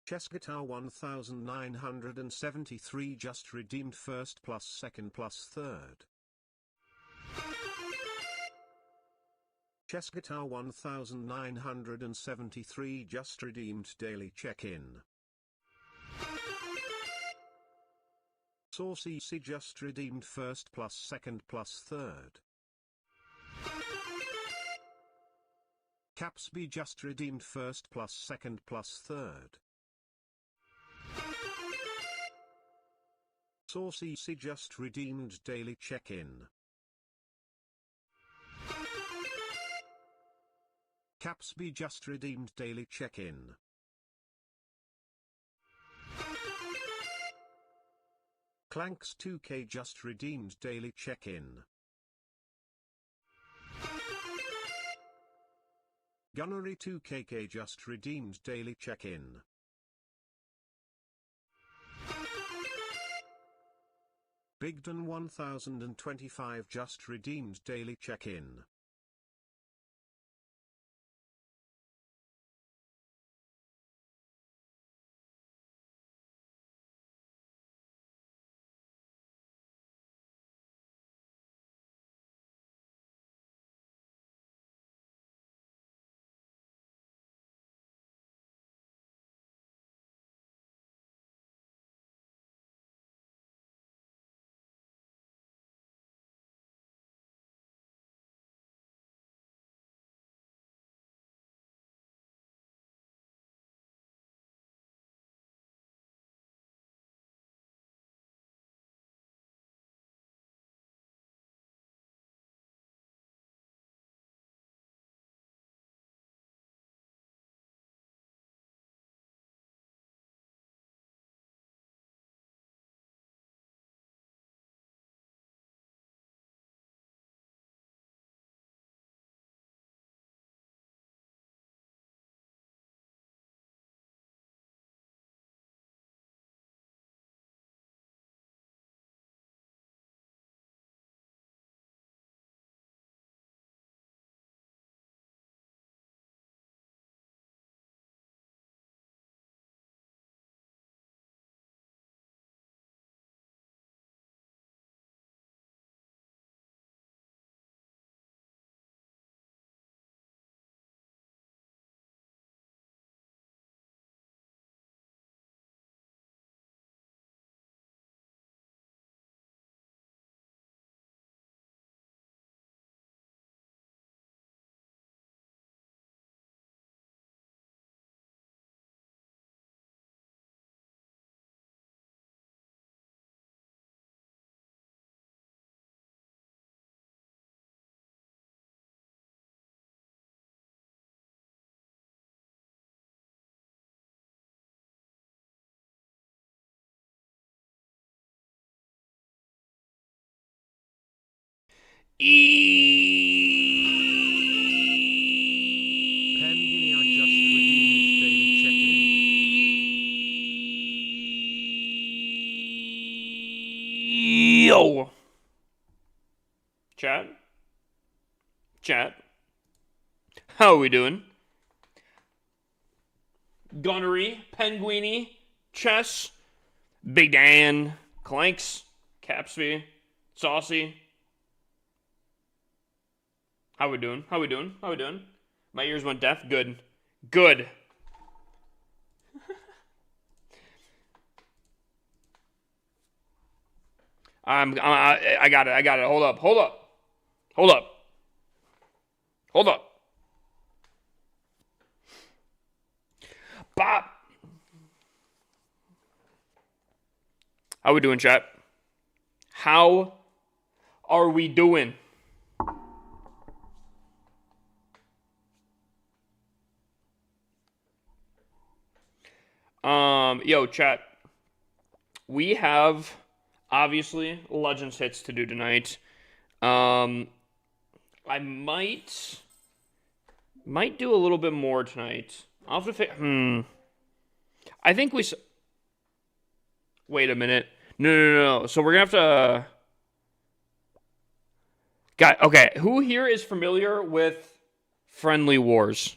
Chess Guitar 1973 just redeemed first plus second plus third. Chess Guitar 1973 just redeemed daily check-in. Source EC just redeemed first plus second plus third. Caps B just redeemed first plus second plus third. Source EC just redeemed daily check-in. Caps B just redeemed daily check-in. Clanks 2K just redeemed daily check-in. Gunnery 2KK just redeemed daily check-in. Bigden 1025 just redeemed daily check-in. Penguini I just redeemed daily check-in. Yo! Chat? Chat? How are we doing? Gunnery, Penguini, Chess, Big Dan, Clanks, Capsby, Saucy. How we doing? How we doing? How we doing? My ears went deaf? Good. Good. I got it. I got it. Hold up. Hold up. Hold up. Hold up. Bop. How we doing, chat? How are we doing? Yo, chat. We have obviously Legends hits to do tonight. I might do a little bit more tonight. I'll have to I think we. Wait a minute. No. So we're gonna have to. Okay. Who here is familiar with Friendly Wars?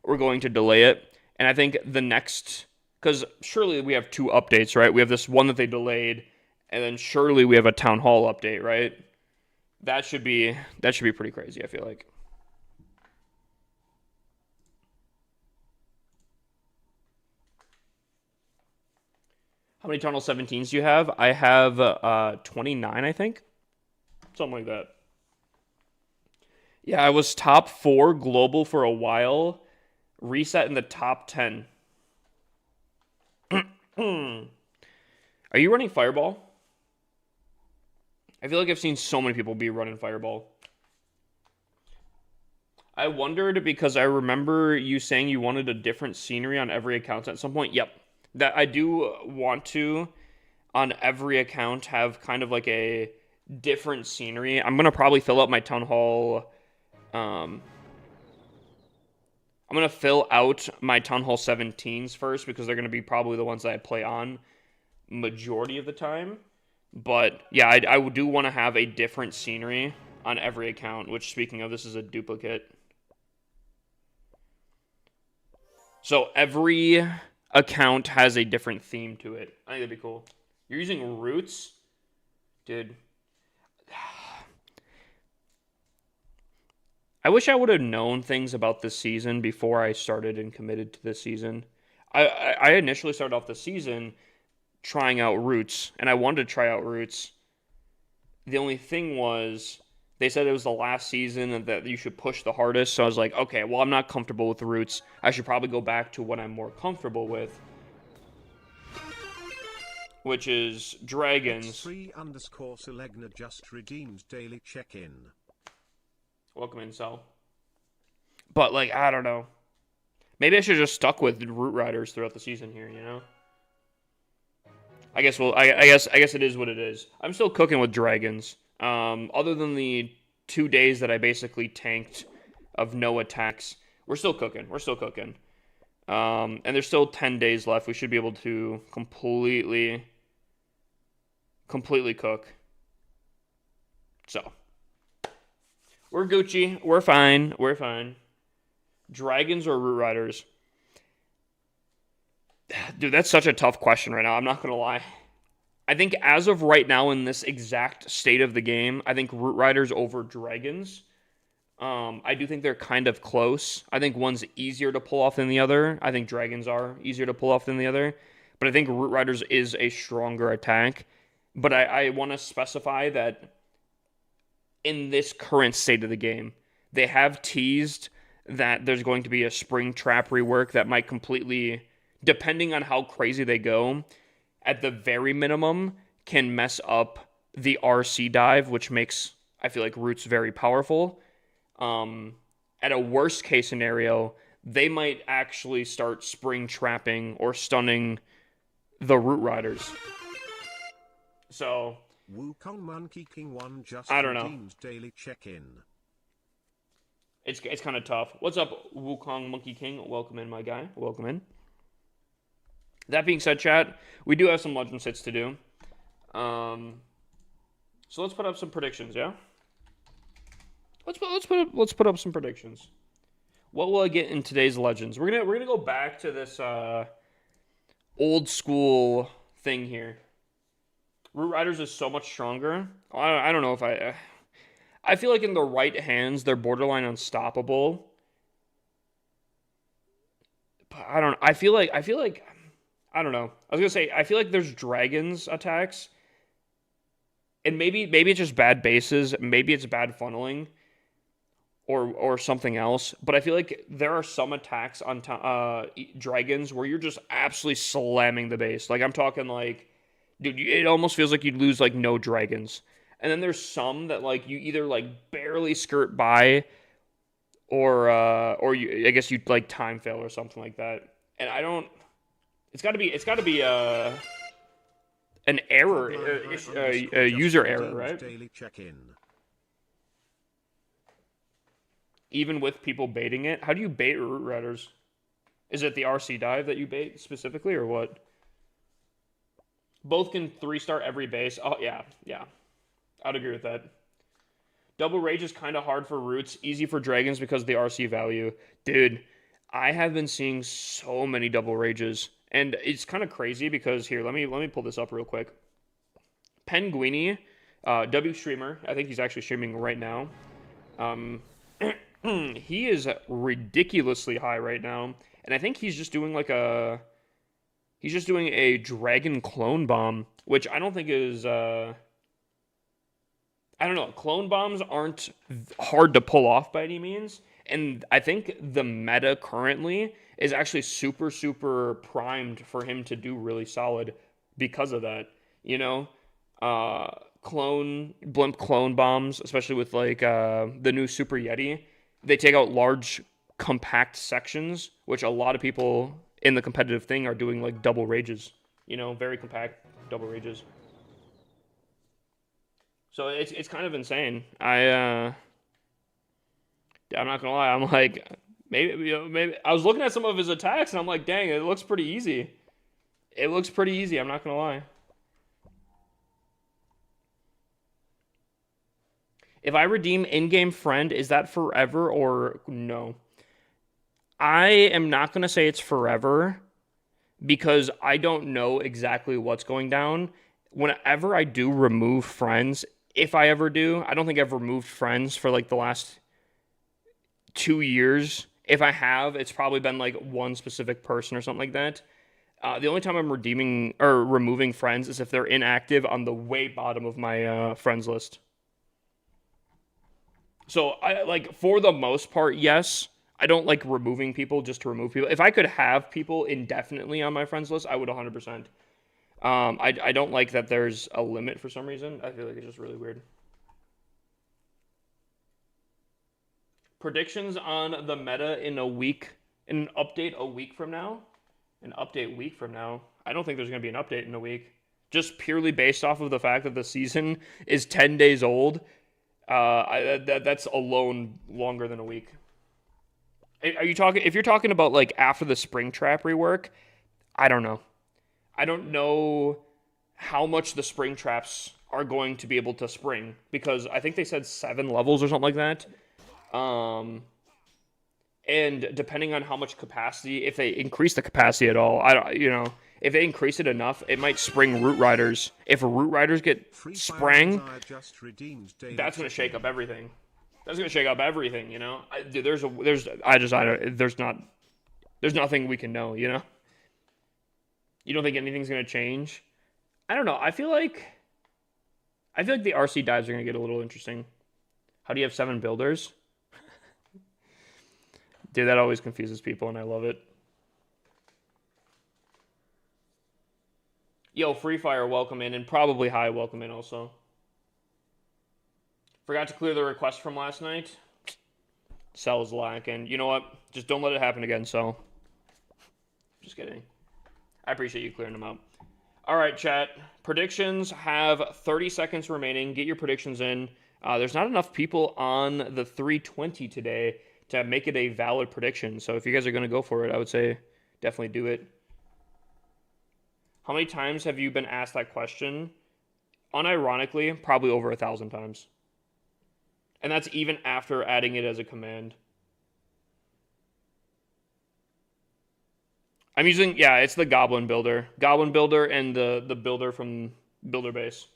we're going to delay it. And I think the next, because surely we have 2 updates, right? We have this one that they delayed, and then surely we have a town hall update, right? That should be pretty crazy, I feel like. How many Tunnel 17s do you have? I have 29, I think. Something like that. Yeah, I was top 4 global for a while. Reset in the top 10. Are you running Fireball? I feel like I've seen so many people be running Fireball. I wondered because I remember you saying you wanted a different scenery on every account at some point. Yep. That I do want to, on every account, have kind of like a different scenery. I'm going to probably fill up my Town Hall. I'm going to fill out my Town Hall 17s first because they're going to be probably the ones that I play on majority of the time. But yeah, I do want to have a different scenery on every account, which, speaking of, this is a duplicate. So every account has a different theme to it. I think that'd be cool. You're using Roots? Dude. I wish I would have known things about this season before I started and committed to this season. I initially started off the season trying out Roots, and I wanted to try out Roots. The only thing was, they said it was the last season and that you should push the hardest, so I was like, okay, well, I'm not comfortable with Roots. I should probably go back to what I'm more comfortable with, which is Dragons. X3_Selegna just redeemed daily check-in. Welcome in, Sal. But, like, I don't know. Maybe I should have just stuck with Root Riders throughout the season here, you know? I guess it is what it is. I'm still cooking with Dragons. Other than the 2 days that I basically tanked of no attacks, we're still cooking. And there's still 10 days left. We should be able to completely cook. So, we're Gucci. We're fine. Dragons or Root Riders? Dude, that's such a tough question right now. I'm not going to lie. I think as of right now in this exact state of the game, I think Root Riders over Dragons. I do think they're kind of close. I think one's easier to pull off than the other. I think Dragons are easier to pull off than the other. But I think Root Riders is a stronger attack. But I want to specify that in this current state of the game, they have teased that there's going to be a Spring Trap rework that might completely, depending on how crazy they go, at the very minimum, can mess up the RC dive, which makes, I feel like, Roots very powerful. At a worst case scenario, they might actually start Spring Trapping or stunning the Root Riders. So, Wukong Monkey King 1 just I don't know. redeemed daily check-in. It's kind of tough. What's up, Wukong Monkey King? Welcome in, my guy. Welcome in. That being said, chat, we do have some Legend Sits to do. So let's put up some predictions, yeah? Let's put up some predictions. What will I get in today's Legends? We're gonna go back to this old school thing here. Root Riders is so much stronger. I don't know if I feel like in the right hands they're borderline unstoppable. But I don't know. I feel like I don't know. I was gonna say I feel like there's Dragons attacks, and maybe it's just bad bases, maybe it's bad funneling, or something else. But I feel like there are some attacks on Dragons where you're just absolutely slamming the base. Like I'm talking like, dude, it almost feels like you'd lose like no Dragons. And then there's some that like you either like barely skirt by, or you, I guess you like time fail or something like that. And I don't. It's got to be an error, a user error, right? Daily check-in. Even with people baiting it, how do you bait Root Riders? Is it the RC dive that you bait specifically, or what? Both can 3-star every base. Oh yeah. I'd agree with that. Double Rage is kind of hard for Roots, easy for Dragons because of the RC value. Dude, I have been seeing so many double rages, and it's kind of crazy because here, let me pull this up real quick. Penguini, W streamer, I think he's actually streaming right now. He is ridiculously high right now, and I think he's just doing like he's just doing a dragon clone bomb, which I don't think is I don't know. Clone bombs aren't hard to pull off by any means. And I think the meta currently is actually super, super primed for him to do really solid because of that. You know, blimp clone bombs, especially with like the new Super Yeti, they take out large, compact sections, which a lot of people in the competitive thing are doing like double rages. You know, very compact double rages. So it's kind of insane. I'm not gonna lie. I'm like, maybe I was looking at some of his attacks and I'm like, dang, it looks pretty easy. It looks pretty easy. I'm not gonna lie. If I redeem in-game friend, is that forever or no? I am not gonna say it's forever because I don't know exactly what's going down. Whenever I do remove friends, if I ever do, I don't think I've removed friends for like the last 2 years. If I have, it's probably been like one specific person or something like that. The only time I'm redeeming or removing friends is if they're inactive on the way bottom of my friends list. So I like for the most part, yes. I don't like removing people just to remove people. If I could have people indefinitely on my friends list, I would 100%. I don't like that there's a limit for some reason. I feel like it's just really weird. Predictions on the meta in a week, in an update a week from now? An update week from now? I don't think there's going to be an update in a week. Just purely based off of the fact that the season is 10 days old. That's alone longer than a week. Are you talking, if you're talking about like after the Springtrap rework, I don't know. I don't know how much the Springtraps are going to be able to spring because I think they said 7 levels or something like that. And depending on how much capacity, if they increase the capacity at all, if they increase it enough, it might spring Root Riders. If Root Riders get sprang, that's going to shake up everything. That's going to shake up everything, you know? There's nothing we can know, you know? You don't think anything's going to change? I don't know. I feel like the RC dives are going to get a little interesting. How do you have 7 builders? Dude, that always confuses people, and I love it. Yo, Free Fire, welcome in, and probably High, welcome in also. Forgot to clear the request from last night. Cell's lacking. You know what? Just don't let it happen again, Cell. Just kidding. I appreciate you clearing them out. All right, chat. Predictions have 30 seconds remaining. Get your predictions in. There's not enough people on the 320 today to make it a valid prediction. So if you guys are going to go for it, I would say definitely do it. How many times have you been asked that question? Unironically, probably over 1,000 times. And that's even after adding it as a command. I'm using, yeah, it's the Goblin Builder. Goblin Builder and the builder from Builder Base.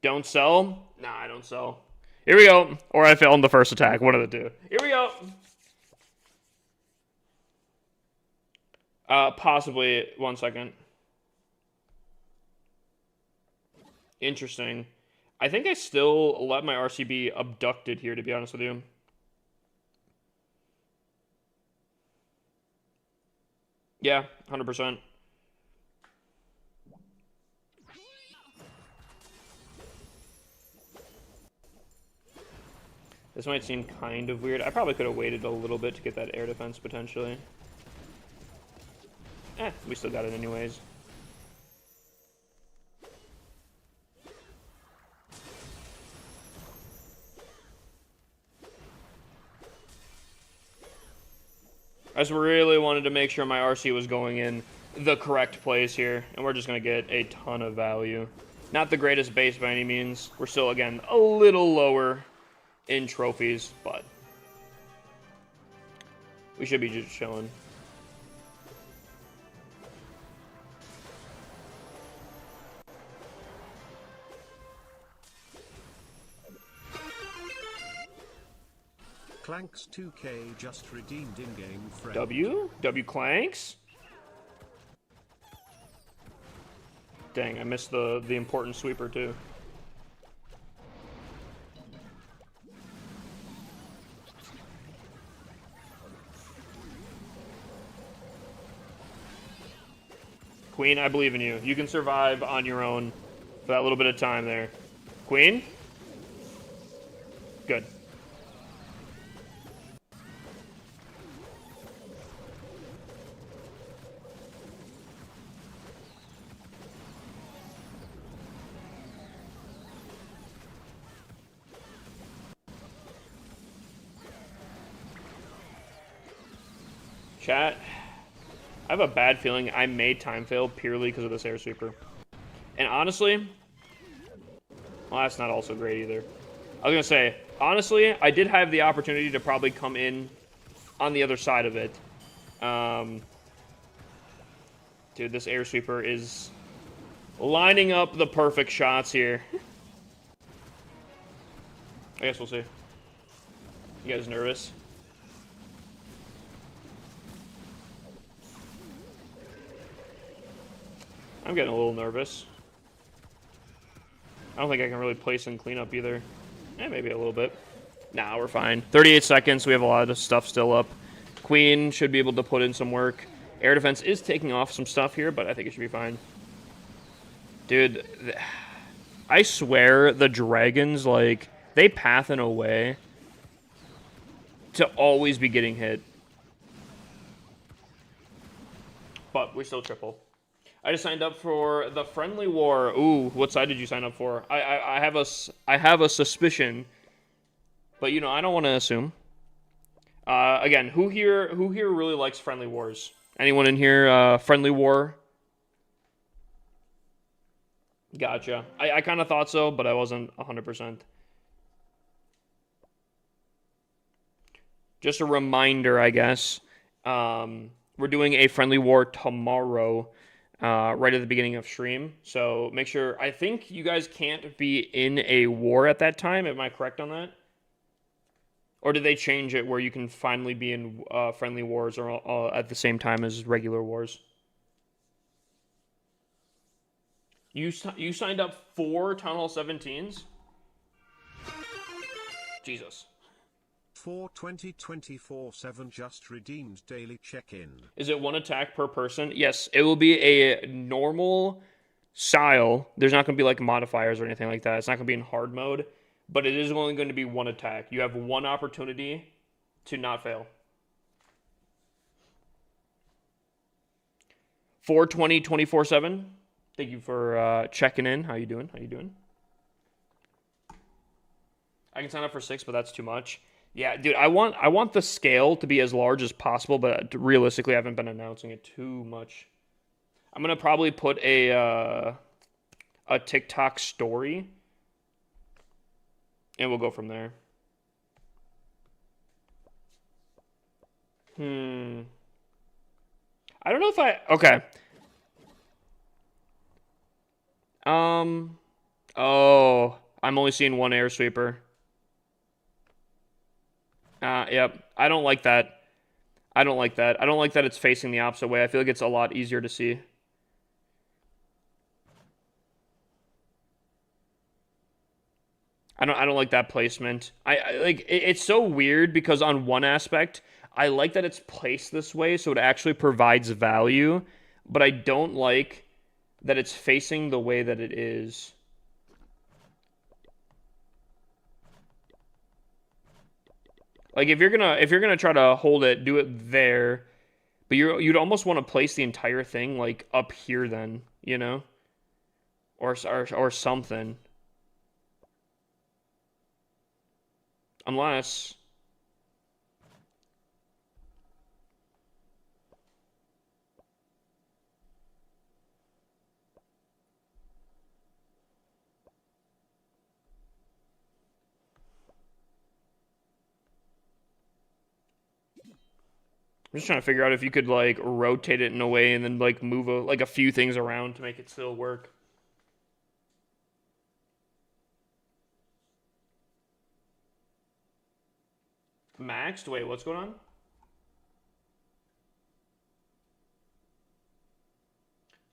Don't sell? Nah, I don't sell. Here we go. Or I fail on the first attack. One of the two. Here we go. Possibly. 1 second. Interesting. I think I still let my RC be abducted here, to be honest with you. Yeah, 100%. This might seem kind of weird. I probably could have waited a little bit to get that air defense, potentially. We still got it anyways. I just really wanted to make sure my RC was going in the correct place here, and we're just going to get a ton of value. Not the greatest base by any means. We're still, again, a little lower in trophies, but we should be just chilling. Clanks 2K just redeemed in-game friend. W Clanks? Dang, I missed the important sweeper too. Queen, I believe in you. You can survive on your own for that little bit of time there. Queen? Good. Chat, I have a bad feeling I may time fail purely because of this air sweeper. And honestly, well, that's not also great either. I was going to say, honestly, I did have the opportunity to probably come in on the other side of it. Dude, this air sweeper is lining up the perfect shots here. I guess we'll see. You guys nervous? I'm getting a little nervous. I don't think I can really place and clean up either. Maybe a little bit. Nah, we're fine. 38 seconds. We have a lot of stuff still up. Queen should be able to put in some work. Air defense is taking off some stuff here, but I think it should be fine. Dude, I swear the dragons, like, they path in a way to always be getting hit. But we still triple. I just signed up for the Friendly War. Ooh, what side did you sign up for? I have a suspicion, but you know I don't want to assume. Again, who here really likes Friendly Wars? Anyone in here? Friendly War. Gotcha. I kind of thought so, but I wasn't 100%. Just a reminder, I guess. We're doing a Friendly War tomorrow. Right at the beginning of stream. So make sure, I think you guys can't be in a war at that time. Am I correct on that? Or did they change it where you can finally be in friendly wars or at the same time as regular wars? You signed up for Town Hall 17s? Jesus. For 2024-7 just redeemed daily check-in. Is it one attack per person? Yes, it will be a normal style. There's not going to be like modifiers or anything like that. It's not going to be in hard mode, but it is only going to be one attack. You have one opportunity to not fail. 420 24/7. Thank you for checking in. How you doing? I can sign up for 6, but that's too much. Yeah, dude, I want the scale to be as large as possible, but realistically, I haven't been announcing it too much. I'm gonna probably put a TikTok story, and we'll go from there. I don't know if okay. Oh, I'm only seeing one air sweeper. Yep. I don't like that. I don't like that it's facing the opposite way. I feel like it's a lot easier to see. I don't like that placement. I like it's so weird because on one aspect, I like that it's placed this way so it actually provides value, but I don't like that it's facing the way that it is. Like if you're gonna try to hold it, do it there, but you'd almost want to place the entire thing like up here then, you know, or something. Unless I'm just trying to figure out if you could like rotate it in a way and then like move like a few things around to make it still work. Maxed? Wait, what's going on?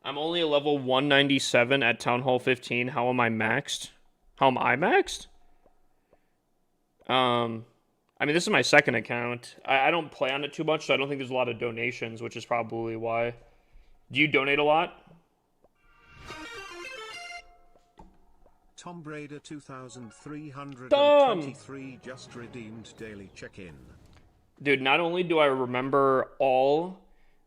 I'm only a level 197 at Town Hall 15. How am I maxed? How am I maxed? I mean, this is my second account. I don't play on it too much, so I don't think there's a lot of donations, which is probably why. Do you donate a lot? Tom Brader 2323 just redeemed daily check-in. Dude, not only do I remember all,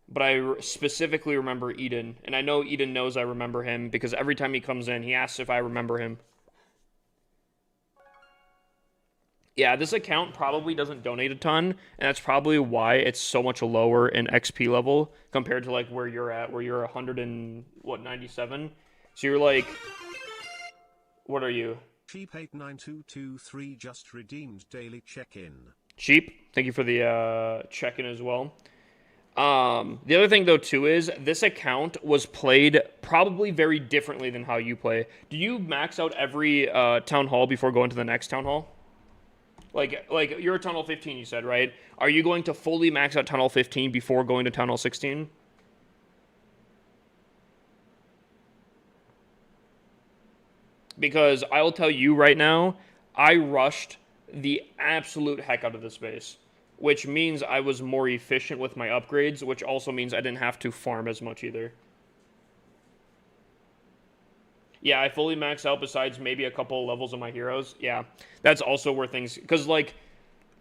but I specifically remember Eden. And I know Eden knows I remember him because every time he comes in, he asks if I remember him. Yeah, this account probably doesn't donate a ton, and that's probably why it's so much lower in XP level compared to like where you're at, where you're 97. So you're like, what are you? Cheap 89223 just redeemed daily check-in. Cheap. Thank you for the check-in as well. The other thing though too is this account was played probably very differently than how you play. Do you max out every town hall before going to the next town hall? Like you're at Town Hall 15, you said, right? Are you going to fully max out Town Hall 15 before going to Town Hall 16? Because I'll tell you right now, I rushed the absolute heck out of this base, which means I was more efficient with my upgrades, which also means I didn't have to farm as much either. Yeah, I fully max out besides maybe a couple levels of my heroes. Yeah, that's also where things... Because, like,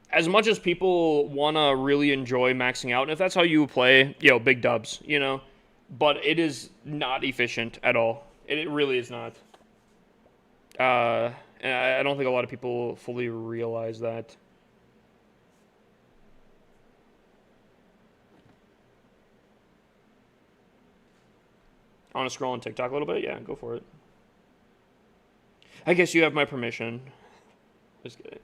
as much as people want to really enjoy maxing out, and if that's how you play, big dubs, But it is not efficient at all. It really is not. And I don't think a lot of people fully realize that. I want to scroll on TikTok a little bit? Yeah, go for it. I guess you have my permission. Just kidding.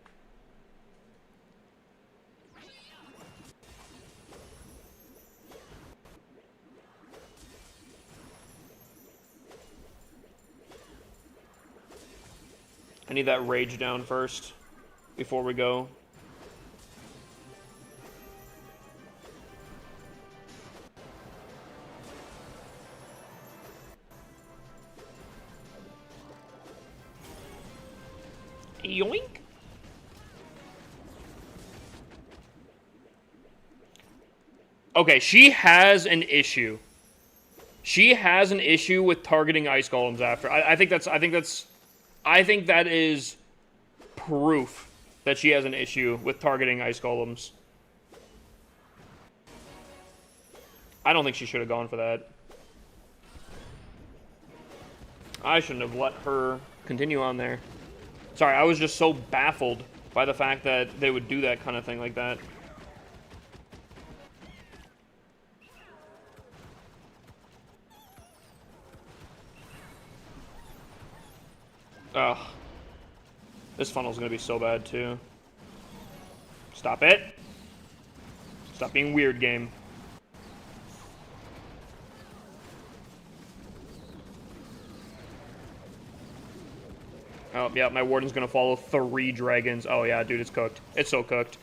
I need that rage down first before we go. Yoink. Okay, she has an issue. She has an issue with targeting ice golems after. I think that is proof that she has an issue with targeting ice golems. I don't think she should have gone for that. I shouldn't have let her continue on there. Sorry, I was just so baffled by the fact that they would do that kind of thing like that. Ugh. This funnel's gonna be so bad, too. Stop it. Stop being weird, game. Oh, yeah, my warden's gonna follow 3 dragons. Oh, yeah, dude, it's cooked. It's so cooked.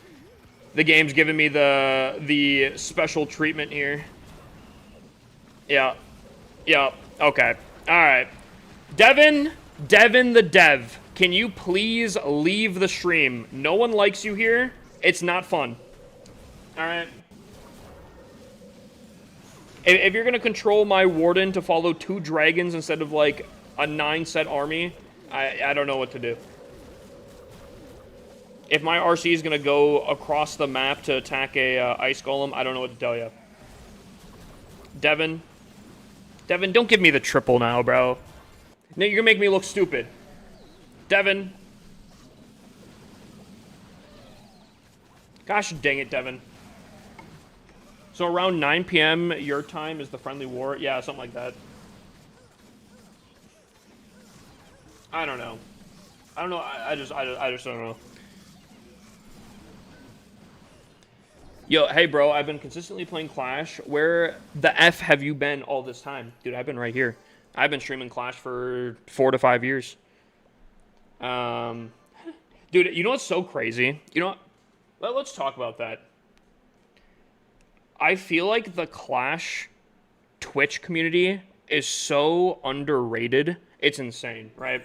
The game's giving me the special treatment here. Yeah. Yeah. Okay. Alright. Devin the Dev, can you please leave the stream? No one likes you here. It's not fun. Alright. If you're gonna control my warden to follow 2 dragons instead of, like, a 9-set army, I don't know what to do. If my RC is gonna go across the map to attack a ice golem, I don't know what to tell you. Devin, don't give me the triple now, bro. No, you're gonna make me look stupid. Devin. Gosh dang it, Devin. So around 9 p.m. your time is the friendly war? Yeah, something like that. I don't know. I don't know. I just don't know. Yo, hey bro, I've been consistently playing Clash. Where the F have you been all this time? Dude, I've been right here. I've been streaming Clash for 4 to 5 years. Um, dude, you know what's so crazy? You know what? Let's talk about that. I feel like the Clash Twitch community is so underrated. It's insane, right?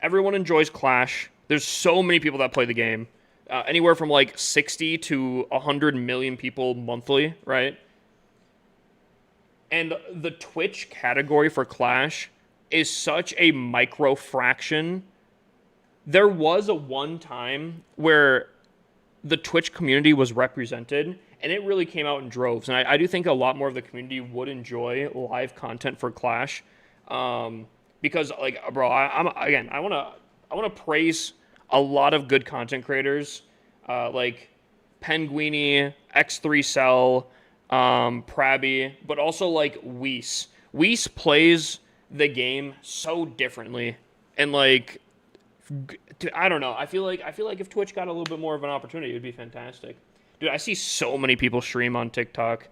Everyone enjoys Clash. There's so many people that play the game. Anywhere from like 60 to 100 million people monthly, right? And the Twitch category for Clash is such a micro fraction. There was a one time where the Twitch community was represented, and it really came out in droves. And I do think a lot more of the community would enjoy live content for Clash, because like, bro, I wanna praise a lot of good content creators, like Penguini, X3Cell, Prabby, but also like Weiss. Weiss plays the game so differently, and like, I don't know. I feel like if Twitch got a little bit more of an opportunity, it would be fantastic. Dude, I see so many people stream on TikTok.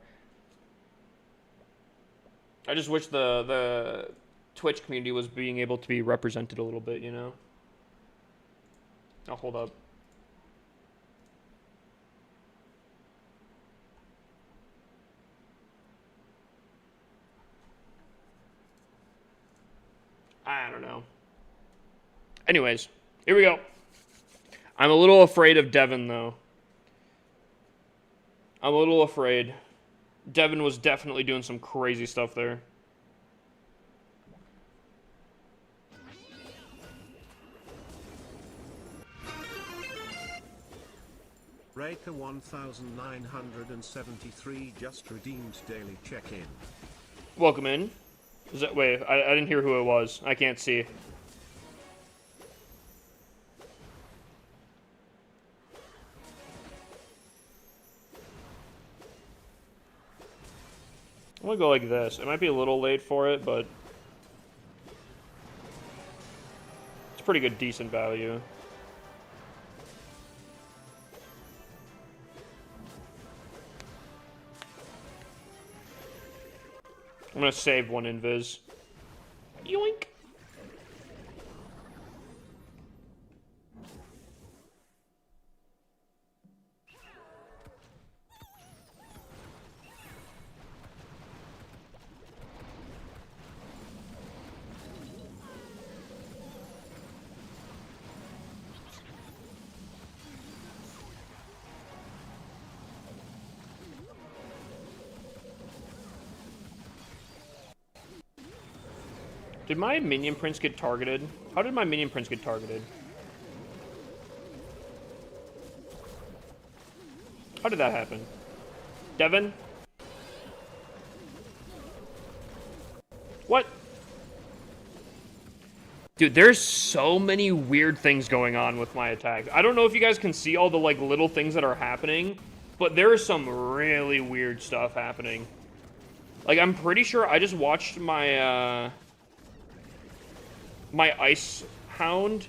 I just wish the Twitch community was being able to be represented a little bit, you know? Oh, hold up. I don't know. Anyways, here we go. I'm a little afraid of Devin, though. I'm a little afraid. Devin was definitely doing some crazy stuff there. Raker 1973 just redeemed daily check-in. Welcome in. Wait, I didn't hear who it was. I can't see. I'm gonna go like this. It might be a little late for it, but it's pretty good, decent value. I'm gonna save one invis. Yoink! Did my minion prince get targeted? How did my minion prince get targeted? How did that happen? Devin? What? Dude, there's so many weird things going on with my attack. I don't know if you guys can see all the like little things that are happening, but there is some really weird stuff happening. Like, I'm pretty sure I just watched my my Ice Hound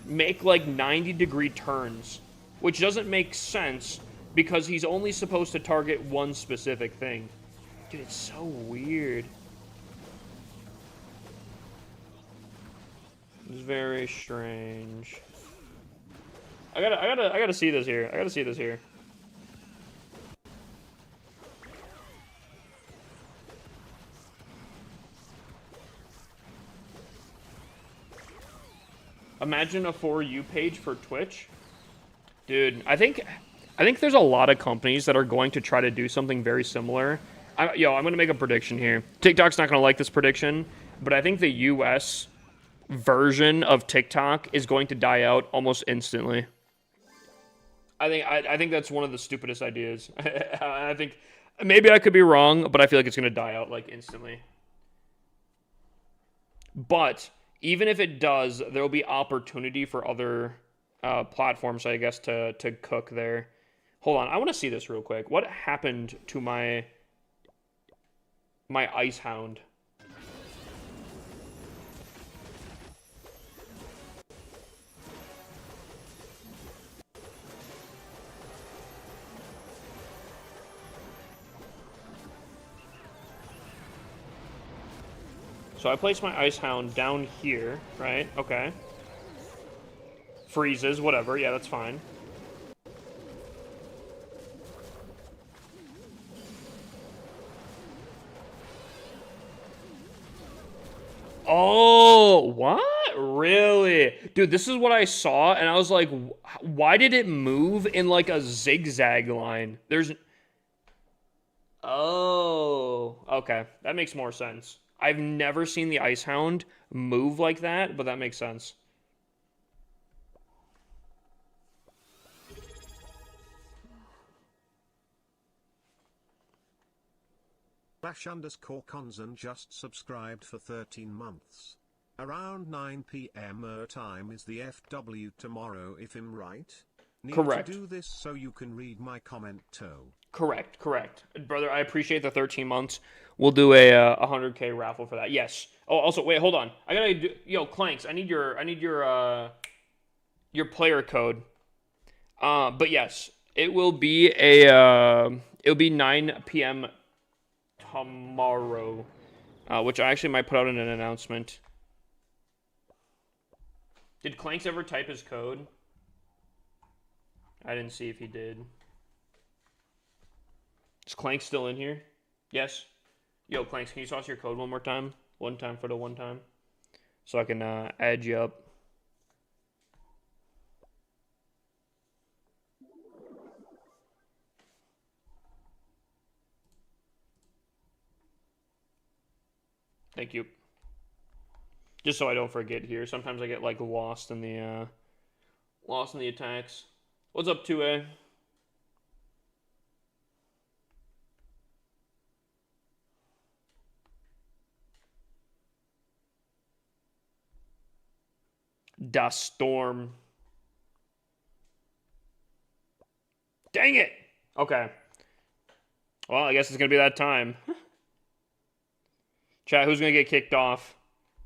make like 90-degree turns, which doesn't make sense because he's only supposed to target one specific thing. Dude, it's so weird. It's very strange. I gotta see this here. I gotta see this here. Imagine a For You page for Twitch. Dude, I think there's a lot of companies that are going to try to do something very similar. I'm going to make a prediction here. TikTok's not going to like this prediction, but I think the US version of TikTok is going to die out almost instantly. I think that's one of the stupidest ideas. I think maybe I could be wrong, but I feel like it's going to die out like instantly. But even if it does, there will be opportunity for other platforms, I guess, to cook there. Hold on, I want to see this real quick. What happened to my Ice Hound? So I place my Ice Hound down here, right? Okay. Freezes, whatever. Yeah, that's fine. Oh, what? Really? Dude, this is what I saw, and I was like, why did it move in like a zigzag line? There's. Oh, okay. That makes more sense. I've never seen the Ice Hound move like that, but that makes sense. /_Konzen just subscribed for 13 months. Around 9 p.m. time is the FW tomorrow if I'm right? Need Correct. to do this so you can read my comment too. Correct. Brother, I appreciate the 13 months. We'll do a 100K raffle for that. Yes. Oh, also, wait, hold on. I gotta do, yo, Clanks, I need your player code. But yes, it will be it'll be 9 p.m. tomorrow, which I actually might put out in an announcement. Did Clanks ever type his code? I didn't see if he did. Is Clank still in here? Yes. Yo, Clanks, can you toss your code one more time? One time for the one time. So I can add you up. Thank you. Just so I don't forget here. Sometimes I get like lost in the attacks. What's up, 2A? Da Storm. Dang it! Okay. Well, I guess it's gonna be that time. Chat, who's gonna get kicked off?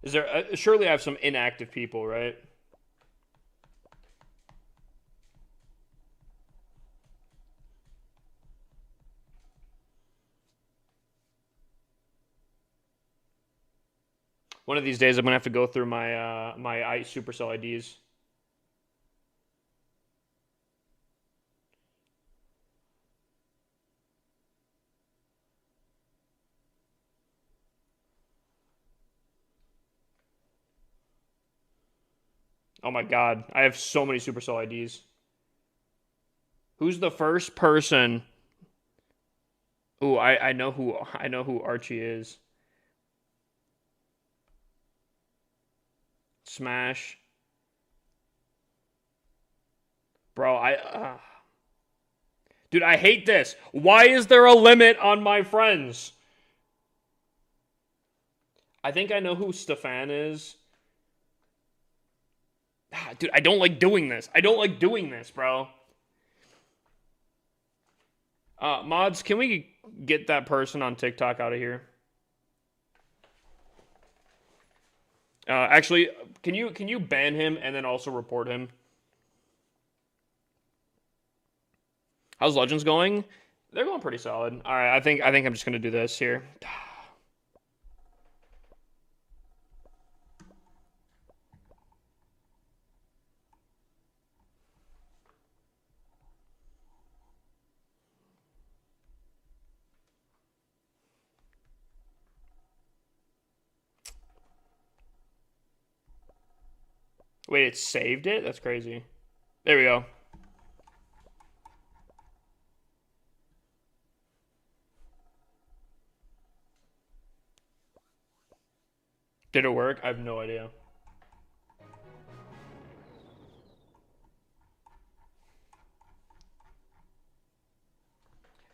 Is there? Surely I have some inactive people, right? One of these days, I'm gonna have to go through my my Supercell IDs. Oh my god, I have so many Supercell IDs. Who's the first person? Ooh, I know who Archie is. Smash. Bro, dude, I hate this. Why is there a limit on my friends? I think I know who Stefan is. Dude, I don't like doing this. I don't like doing this, bro. Mods, can we get that person on TikTok out of here? Actually, can you ban him and then also report him? How's Legends going? They're going pretty solid. All right, I think I'm just gonna do this here. Wait, it saved it? That's crazy. There we go. Did it work? I have no idea.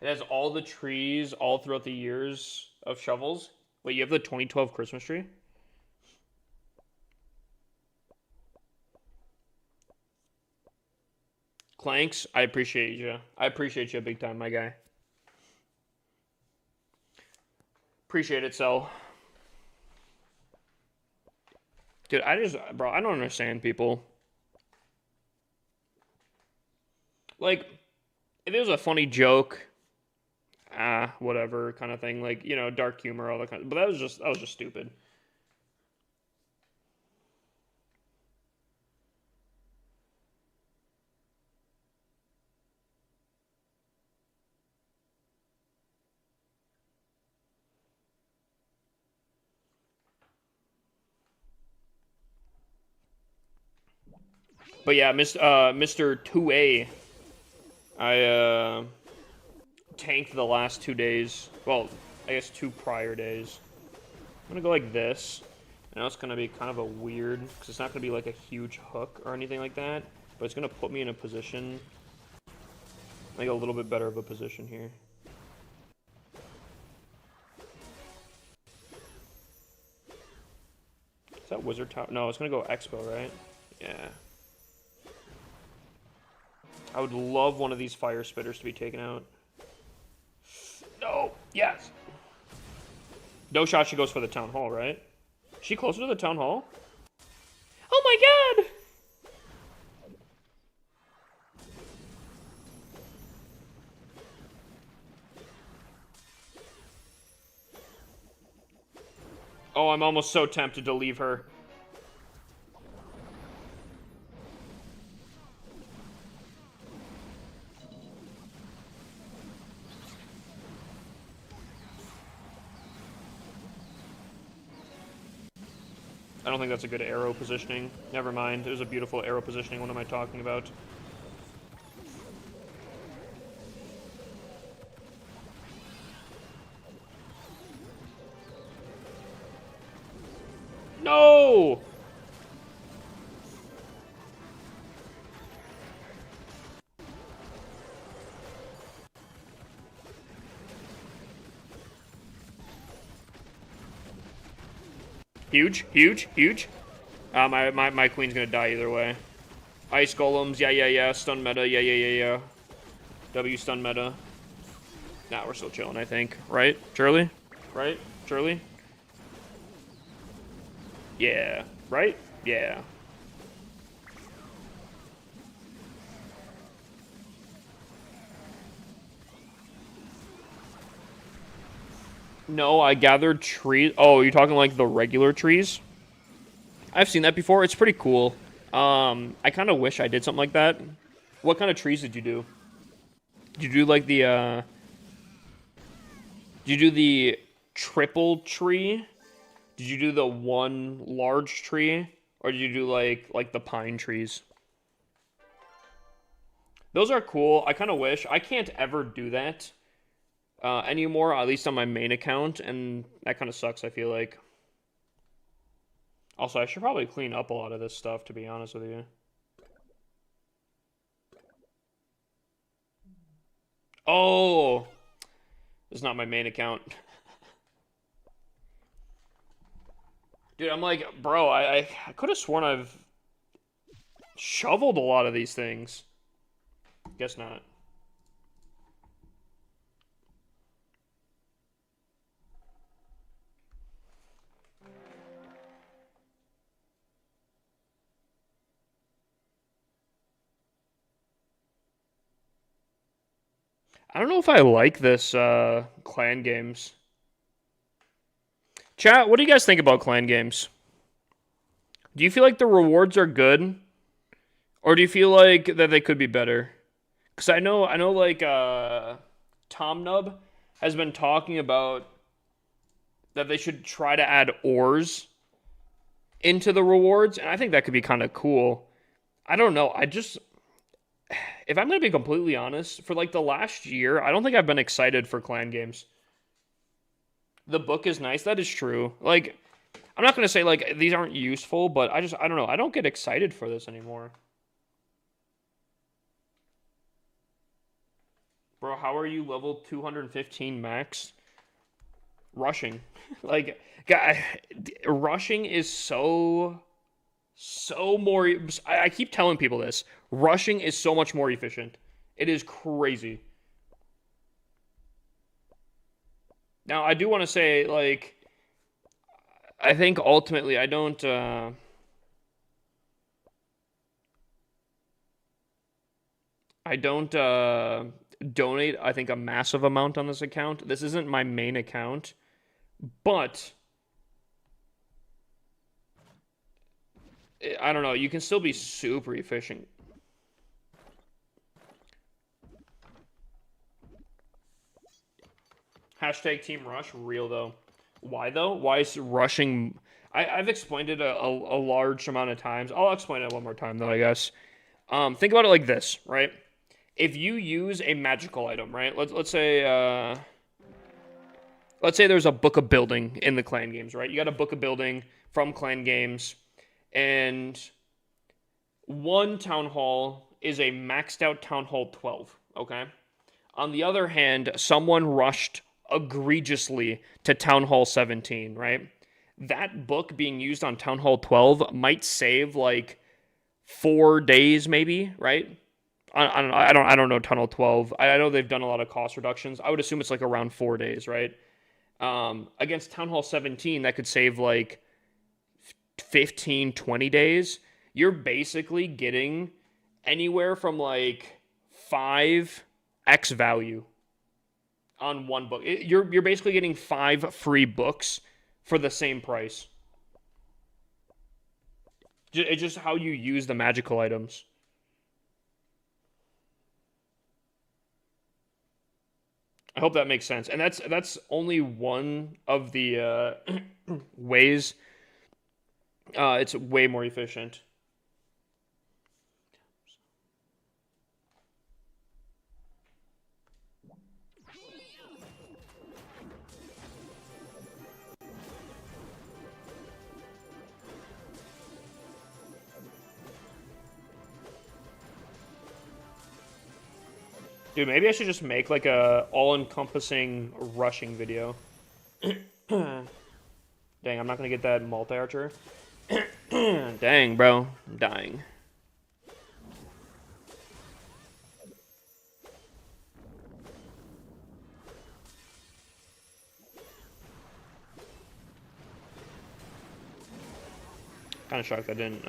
It has all the trees all throughout the years of shovels. Wait, you have the 2012 Christmas tree? Clanks, I appreciate you. I appreciate you big time, my guy. Appreciate it, so. Dude, bro, I don't understand people. Like, if it was a funny joke, whatever kind of thing, like, dark humor, all that kind of, but that was just stupid. But yeah, Mr. 2A, I tanked the last 2 days. Well, I guess 2 prior days. I'm gonna go like this. I know it's gonna be kind of a weird, because it's not gonna be like a huge hook or anything like that, but it's gonna put me in a position, like a little bit better of a position here. Is that Wizard Tower? No, it's gonna go Expo, right? Yeah. I would love one of these fire spitters to be taken out. No! Yes! No shot, she goes for the Town Hall, right? Is she closer to the Town Hall? Oh my god! Oh, I'm almost so tempted to leave her. I don't think that's a good arrow positioning. Never mind. It was a beautiful arrow positioning. What am I talking about? No! Huge, huge, huge. My queen's gonna die either way. Ice golems, yeah. Stun meta, yeah. W stun meta. Nah, we're still chilling, I think. Right, Shirley? Right, Shirley? Yeah. Right? Yeah. No, I gathered trees. Oh, you're talking like the regular trees? I've seen that before. It's pretty cool. I kind of wish I did something like that. What kind of trees did you do? Did you do like the, Did you do the triple tree? Did you do the one large tree? Or did you do like the pine trees? Those are cool. I kind of wish. I can't ever do that anymore, at least on my main account, and that kind of sucks, I feel like. Also, I should probably clean up a lot of this stuff, to be honest with you. Oh! This is not my main account. Dude, I'm like, bro, I could have sworn I've shoveled a lot of these things. Guess not. I don't know if I like this clan games. Chat, what do you guys think about clan games? Do you feel like the rewards are good? Or do you feel like that they could be better? Because I know like Tom Nub has been talking about that they should try to add ores into the rewards, and I think that could be kind of cool. I don't know. If I'm going to be completely honest, for like the last year, I don't think I've been excited for clan games. The book is nice. That is true. Like, I'm not going to say like these aren't useful, but I don't know. I don't get excited for this anymore. Bro, how are you level 215 max? Rushing. Like, guy, rushing is so more. I keep telling people this. Rushing is so much more efficient. It is crazy. Now, I do want to say, like, I think ultimately I don't. Donate, I think, a massive amount on this account. This isn't my main account, but I don't know. You can still be super efficient. Hashtag Team Rush, real though. Why though? Why is rushing? I've explained it a large amount of times. I'll explain it one more time though, I guess. Think about it like this, right? If you use a magical item, right? Let's say there's a book of building in the clan games, right? You got a book of building from clan games, and one town hall is a maxed out town hall 12, okay? On the other hand, someone rushed egregiously to town hall 17, right? That book being used on town hall 12 might save like 4 days, maybe, right? I don't know town hall 12. I know they've done a lot of cost reductions. I would assume it's like around 4 days, right? Against town hall 17, that could save like 15, 20 days. You're basically getting anywhere from like 5x value on one book. You're basically getting 5 free books for the same price. It's just how you use the magical items. I hope that makes sense. And that's only one of the ways. It's way more efficient. Dude, maybe I should just make like a all-encompassing rushing video. Dang, I'm not gonna get that multi-archer. Dang, bro. I'm dying. Kind of shocked I didn't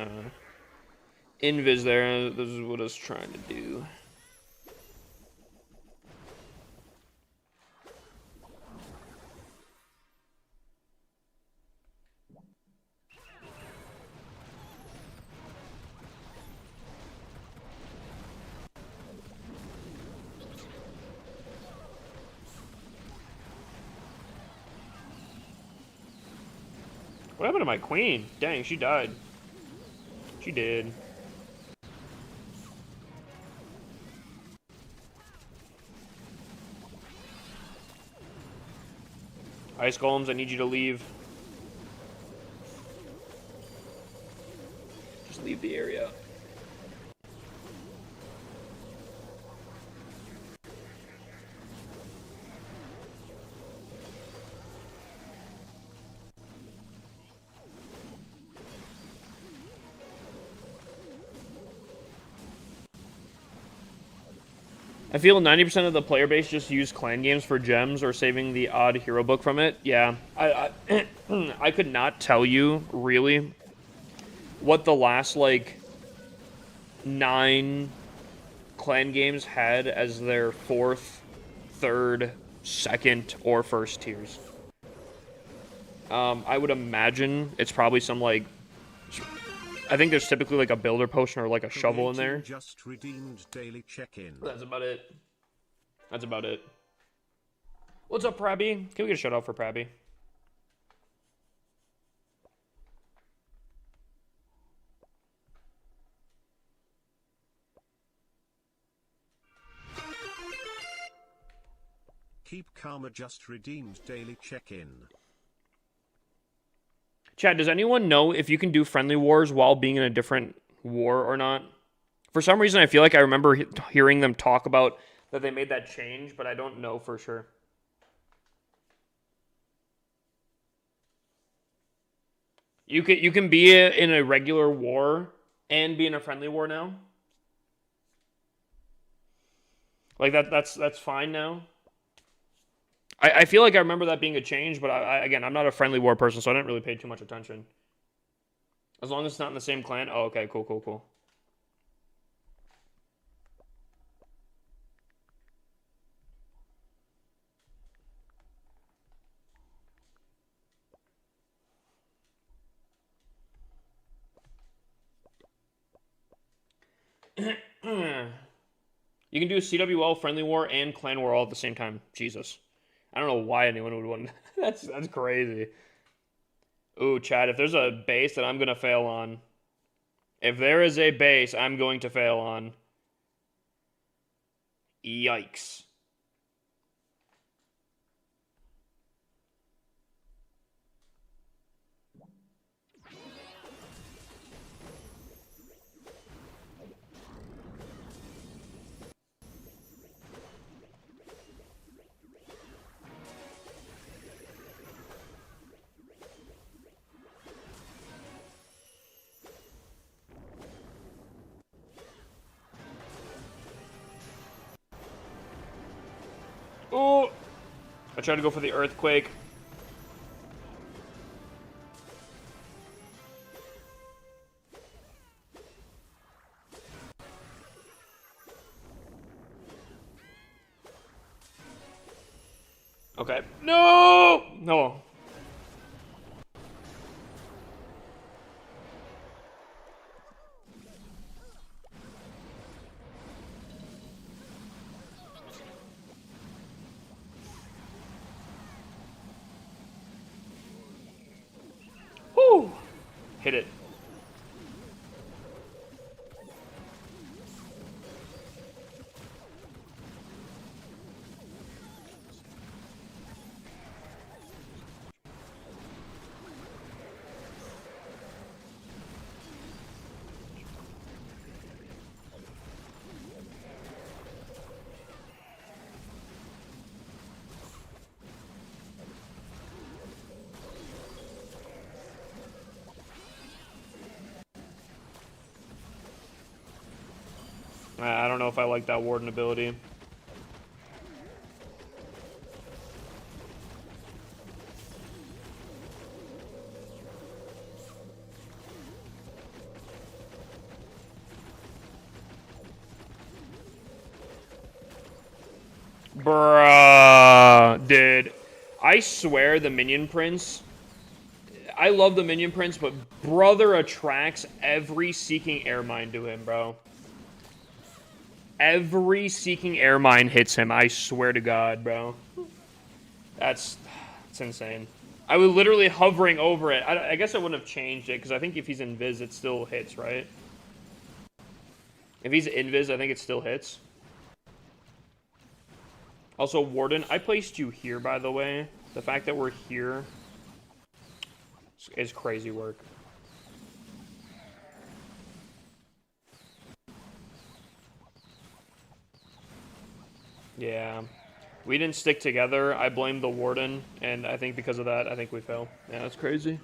invis there. This is what I was trying to do. What happened to my queen? Dang, she died. She did. Ice golems, I need you to leave. Just leave the area. I feel 90% of the player base just use clan games for gems or saving the odd hero book from it. Yeah, I could not tell you, really, what the last, like, 9 clan games had as their 4th, 3rd, 2nd, or 1st tiers. I would imagine it's probably some, like, I think there's typically like a builder potion or like a shovel in there. Just redeemed daily check-in. That's about it. That's about it. What's up, Prabby? Can we get a shout out for Prabby? Keep Karma just redeemed daily check-in. Chad, does anyone know if you can do friendly wars while being in a different war or not? For some reason, I feel like I remember hearing them talk about that they made that change, but I don't know for sure. You can be in a regular war and be in a friendly war now. Like that's fine now. I feel like I remember that being a change, but again, I'm not a friendly war person, so I didn't really pay too much attention. As long as it's not in the same clan. Oh, okay, cool. You can do CWL, friendly war, and clan war all at the same time. Jesus. I don't know why anyone would want that's crazy. Ooh, Chad, if there's a base that I'm gonna fail on, If there is a base I'm going to fail on. Yikes. Oh! I tried to go for the earthquake. Okay. No! No. Woo! Hit it. I don't know if I like that Warden ability. Bruh, dude. I swear the Minion Prince. I love the Minion Prince, but brother attracts every Seeking Air Mine to him, bro. Every Seeking Air Mine hits him, I swear to God, bro. That's insane. I was literally hovering over it. I guess I wouldn't have changed it, because I think if he's invis, it still hits, right? If he's invis, I think it still hits. Also, Warden, I placed you here, by the way. The fact that we're here is crazy work. Yeah. We didn't stick together. I blame the Warden, and I think because of that, I think we fail. Yeah, that's crazy.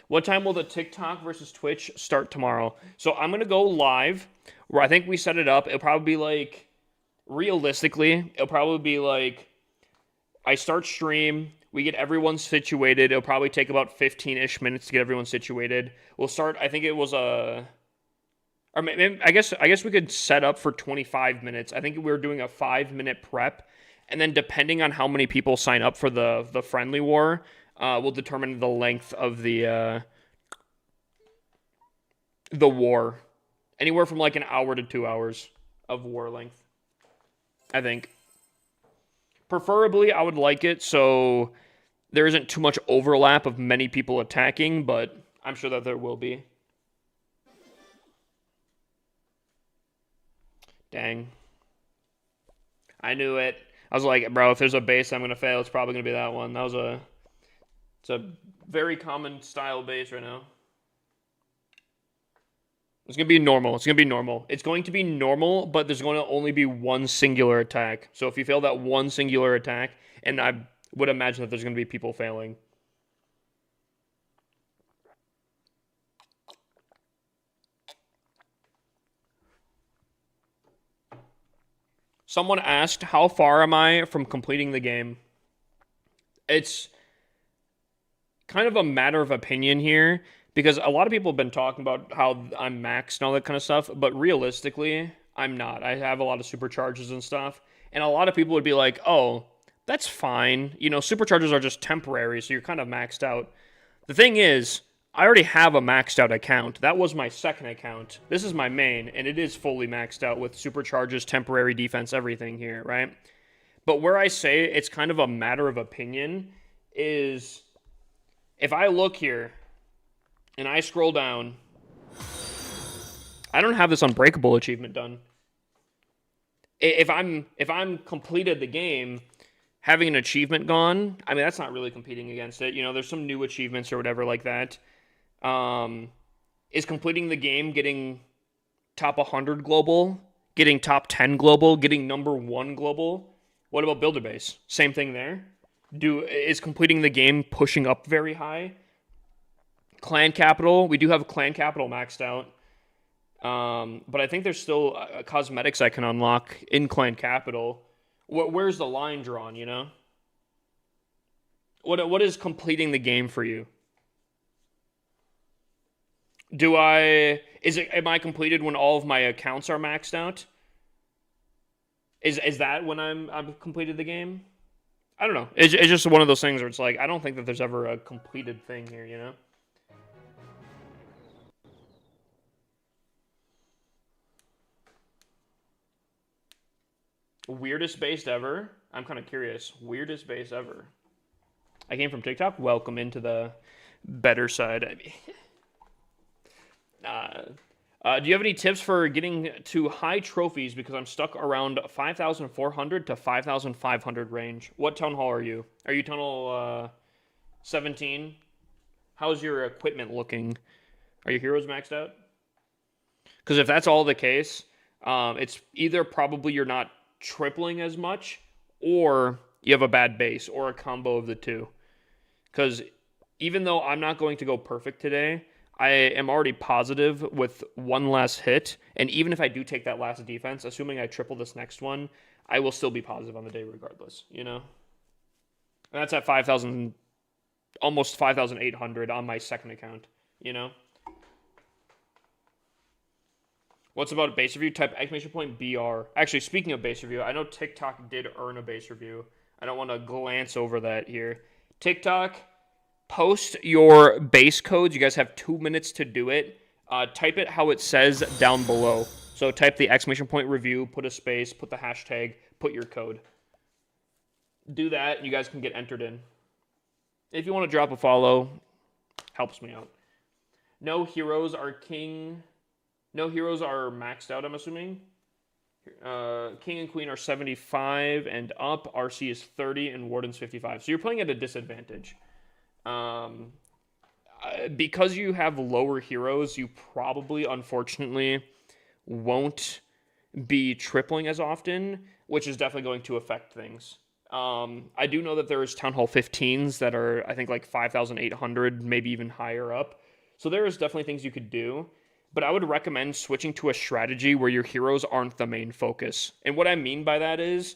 What time will the TikTok versus Twitch start tomorrow? So I'm going to go live, where I think we set it up. It'll probably be like, realistically, it'll probably be like, I start stream, we get everyone situated. It'll probably take about 15-ish minutes to get everyone situated. We'll start, I think it was a... Or maybe, I guess we could set up for 25 minutes. I think we were doing a 5-minute prep, and then depending on how many people sign up for the friendly war, will determine the length of the war. Anywhere from like an hour to 2 hours of war length, I think. Preferably, I would like it so there isn't too much overlap of many people attacking, but I'm sure that there will be. Dang. I knew it. I was like, bro, if there's a base I'm going to fail, it's probably going to be that one. It's a very common style base right now. It's going to be normal. It's going to be normal. It's going to be normal, but there's going to only be one singular attack. So if you fail that one singular attack, and I would imagine that there's going to be people failing. Someone asked, how far am I from completing the game? It's kind of a matter of opinion here, because a lot of people have been talking about how I'm maxed and all that kind of stuff, but realistically, I'm not. I have a lot of supercharges and stuff, and a lot of people would be like, oh, that's fine. You know, supercharges are just temporary, so you're kind of maxed out. The thing is, I already have a maxed out account. That was my second account. This is my main, and it is fully maxed out with supercharges, temporary defense, everything here, right? But where I say it's kind of a matter of opinion is if I look here and I scroll down, I don't have this Unbreakable achievement done. If I'm completed the game, having an achievement gone, I mean, that's not really competing against it. You know, there's some new achievements or whatever like that. Is completing the game getting top 100 global, getting top 10 global, getting number 1 global? What about Builder Base? Same thing there. Is completing the game pushing up very high? Clan Capital, we do have Clan Capital maxed out. But I think there's still cosmetics I can unlock in Clan Capital. Where's the line drawn, you know? What is completing the game for you? Am I completed when all of my accounts are maxed out? Is that when I've completed the game? I don't know. It's just one of those things where it's like, I don't think that there's ever a completed thing here, you know? Weirdest base ever? I'm kind of curious. Weirdest base ever. I came from TikTok. Welcome into the better side. I mean, do you have any tips for getting to high trophies? Because I'm stuck around 5,400 to 5,500 range. What town hall are you? Are you tunnel 17? How's your equipment looking? Are your heroes maxed out? Because if that's all the case, it's either probably you're not tripling as much, or you have a bad base, or a combo of the two. Because even though I'm not going to go perfect today, I am already positive with one less hit, and even if I do take that last defense, assuming I triple this next one, I will still be positive on the day regardless, you know? And that's at 5,000, almost 5,800 on my second account, you know? What's about a base review? Type exclamation point BR. Actually, speaking of base review, I know TikTok did earn a base review. I don't want to glance over that here. TikTok, post your base codes. You guys have 2 minutes to do it. Type it how it says down below. So type the exclamation point review, put a space, put the hashtag, put your code. Do that, you guys can get entered in. If you want to drop a follow, helps me out. No heroes are king. No heroes are maxed out, I'm assuming. King and Queen are 75 and up. RC is 30 and Warden's 55. So you're playing at a disadvantage. Because you have lower heroes, you probably, unfortunately, won't be tripling as often, which is definitely going to affect things. I do know that there's Town Hall 15s that are, I think, like 5,800, maybe even higher up. So there is definitely things you could do. But I would recommend switching to a strategy where your heroes aren't the main focus. And what I mean by that is,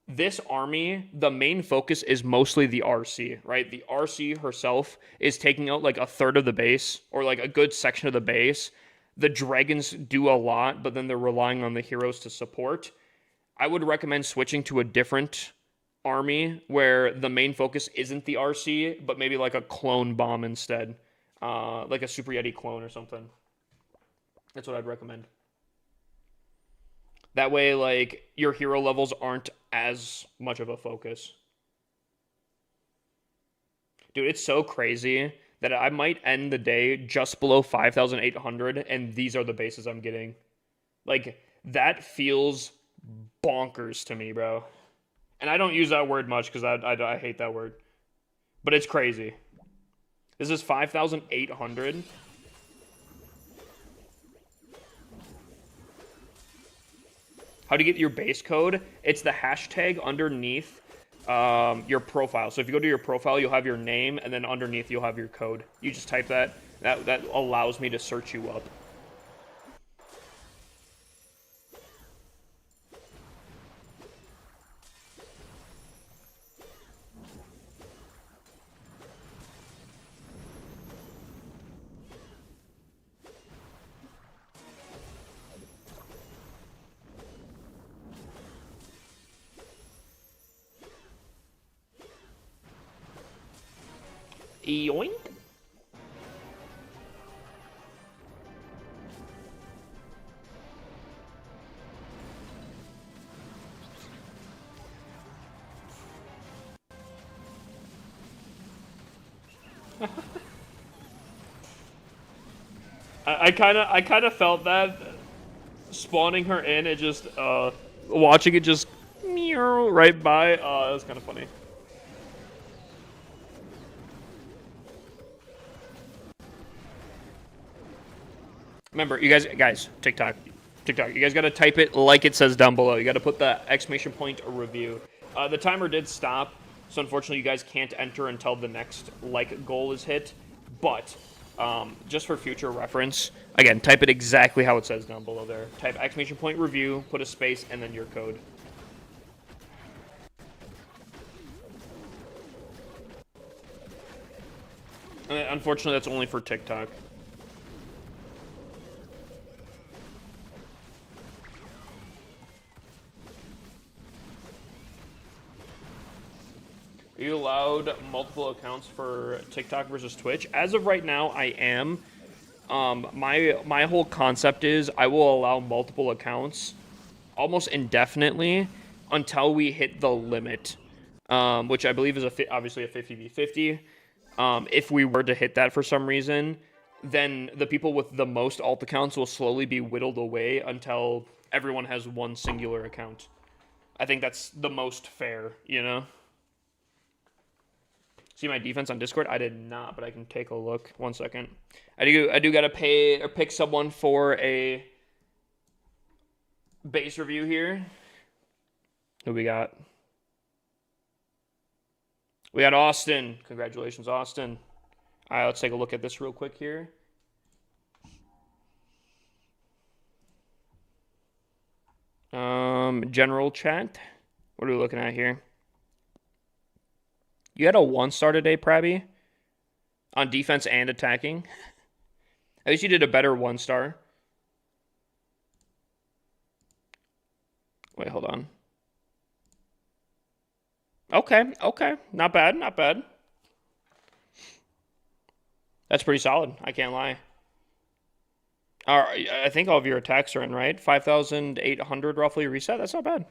this army, the main focus is mostly the RC, right? The RC herself is taking out like a third of the base, or like a good section of the base. The dragons do a lot, but then they're relying on the heroes to support. I would recommend switching to a different army where the main focus isn't the RC, but maybe like a clone bomb instead. Like a Super Yeti clone or something. That's what I'd recommend. That way, like, your hero levels aren't as much of a focus. Dude, it's so crazy that I might end the day just below 5,800, and these are the bases I'm getting. Like, that feels bonkers to me, bro. And I don't use that word much because I hate that word. But it's crazy. This is 5,800. How to get your base code? It's the hashtag underneath your profile. So if you go to your profile, you'll have your name, and then underneath you'll have your code. You just type that. That allows me to search you up. Yoink. I kind of felt that spawning her in, it just watching it just meow right by. It was kind of funny. Remember, you guys, TikTok, you guys gotta type it like it says down below. You gotta put the exclamation point review. The timer did stop, so unfortunately you guys can't enter until the next like goal is hit. But just for future reference, again, type it exactly how it says down below there. Type exclamation point review, put a space, and then your code. And unfortunately, that's only for TikTok. Are you allowed multiple accounts for TikTok versus Twitch? As of right now, I am. My whole concept is I will allow multiple accounts almost indefinitely until we hit the limit, which I believe is obviously a 50v50. If we were to hit that for some reason, then the people with the most alt accounts will slowly be whittled away until everyone has one singular account. I think that's the most fair, you know? See my defense on Discord? I did not, but I can take a look. 1 second. I do gotta pay or pick someone for a base review here. Who we got? We got Austin. Congratulations, Austin. All right, let's take a look at this real quick here. General chat. What are we looking at here? You had a 1-star today, Prabby, on defense and attacking. At least you did a better 1-star. Wait, hold on. Okay. Not bad, not bad. That's pretty solid. I can't lie. I think all of your attacks are in, right? 5,800 roughly reset. That's not bad.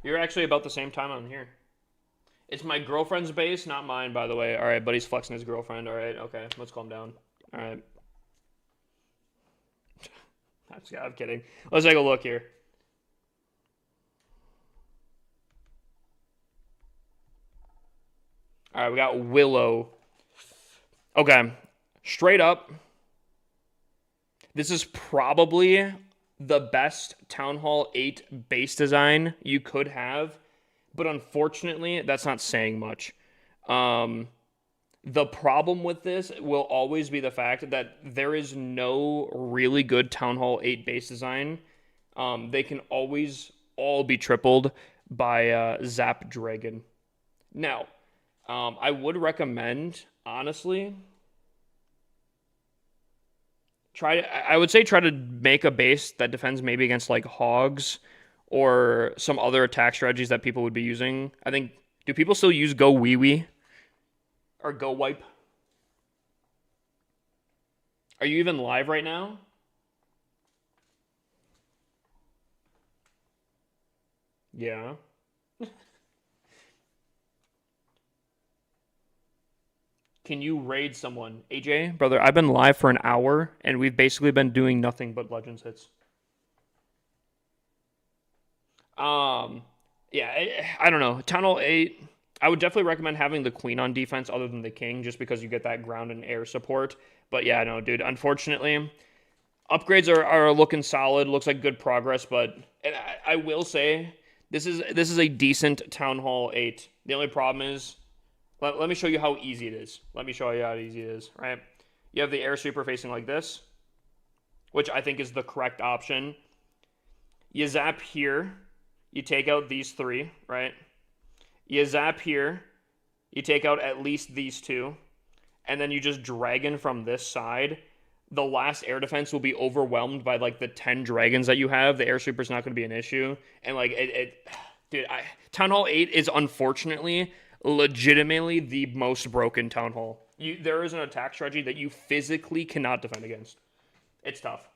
You're actually about the same time I'm here. It's my girlfriend's base, not mine, by the way. All right, buddy's flexing his girlfriend. All right, okay. Let's calm down. All right. I'm kidding. Let's take a look here. All right, we got Willow. Okay, straight up, this is probably the best Town Hall 8 base design you could have, but unfortunately, that's not saying much. The problem with this will always be the fact that there is no really good Town Hall 8 base design. They can always all be tripled by Zap Dragon. Now, I would recommend, honestly, try to make a base that defends maybe against like hogs or some other attack strategies that people would be using. I think, do people still use Go Wee Wee or Go Wipe? Are you even live right now? Yeah. Can you raid someone? AJ, brother, I've been live for an hour, and we've basically been doing nothing but Legends hits. Yeah, I don't know. Town Hall 8, I would definitely recommend having the Queen on defense other than the King, just because you get that ground and air support. But yeah, no, dude, unfortunately, upgrades are looking solid. Looks like good progress, but I will say, this is a decent Town Hall 8. The only problem is, let me show you how easy it is. Let me show you how easy it is, right? You have the air sweeper facing like this, which I think is the correct option. You zap here, you take out these 3, right? You zap here, you take out at least these 2, and then you just dragon from this side. The last air defense will be overwhelmed by like the 10 dragons that you have. The air sweeper's not going to be an issue. And like dude, Town Hall 8 is unfortunately legitimately the most broken Town Hall. There is an attack strategy that you physically cannot defend against. It's tough.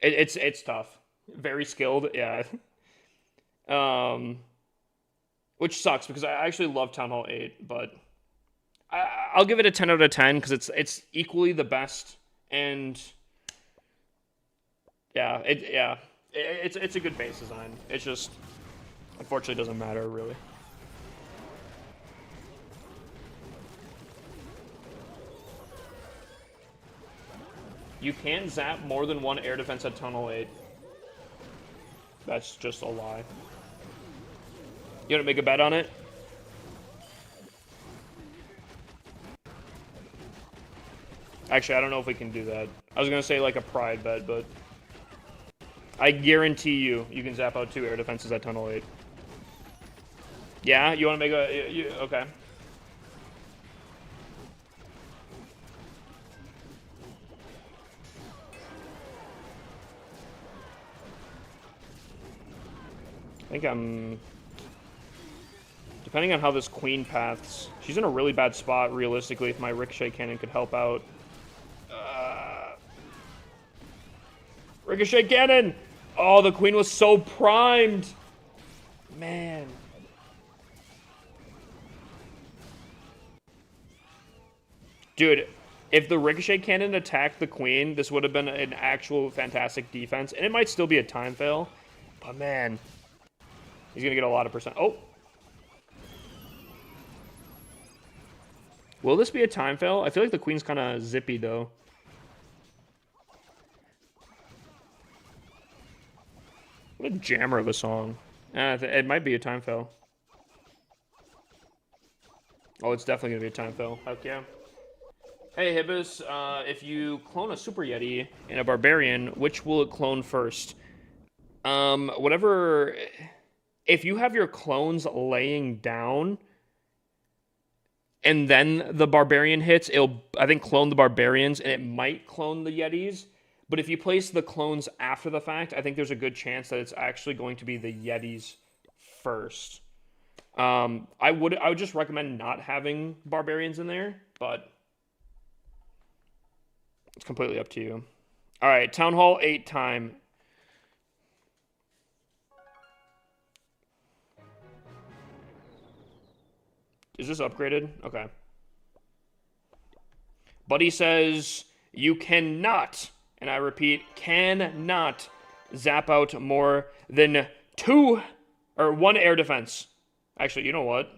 It's tough. Very skilled, yeah. which sucks because I actually love Town Hall 8, but I'll give it a 10 out of 10 because it's equally the best, and yeah, it's a good base design. It's just unfortunately doesn't matter really. You can't zap more than one air defense at Tunnel 8. That's just a lie. You want to make a bet on it? Actually, I don't know if we can do that. I was going to say like a pride bet, but I guarantee you can zap out 2 air defenses at Tunnel 8. Yeah? You want to make a... okay. I think I'm... Depending on how this queen paths, she's in a really bad spot, realistically, if my Ricochet Cannon could help out. Ricochet Cannon! Oh, the queen was so primed! Man. Dude, if the Ricochet Cannon attacked the queen, this would have been an actual fantastic defense. And it might still be a time fail. But man, he's going to get a lot of percent. Oh. Will this be a time fail? I feel like the queen's kind of zippy, though. What a jammer of a song. It might be a time fail. Oh, it's definitely going to be a time fail. Heck yeah. Hey, Hibis, if you clone a Super Yeti and a Barbarian, which will it clone first? Whatever... If you have your clones laying down, and then the Barbarian hits, it'll, I think, clone the Barbarians, and it might clone the Yetis. But if you place the clones after the fact, I think there's a good chance that it's actually going to be the Yetis first. I would just recommend not having Barbarians in there, but it's completely up to you. All right, Town Hall 8 time. Is this upgraded? Okay. Buddy says, you cannot, and I repeat, cannot zap out more than 1 air defense. Actually, you know what?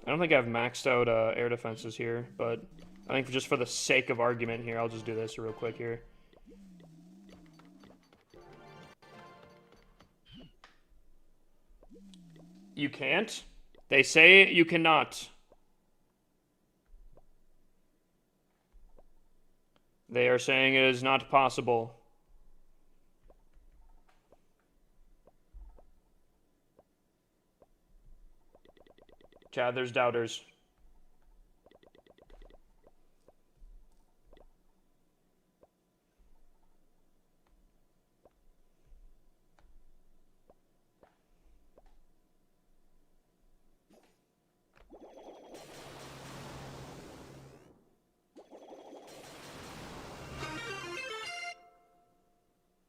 I don't think I've maxed out air defenses here, but I think just for the sake of argument here, I'll just do this real quick here. You can't? They say you cannot. They are saying it is not possible. Chad, there's doubters.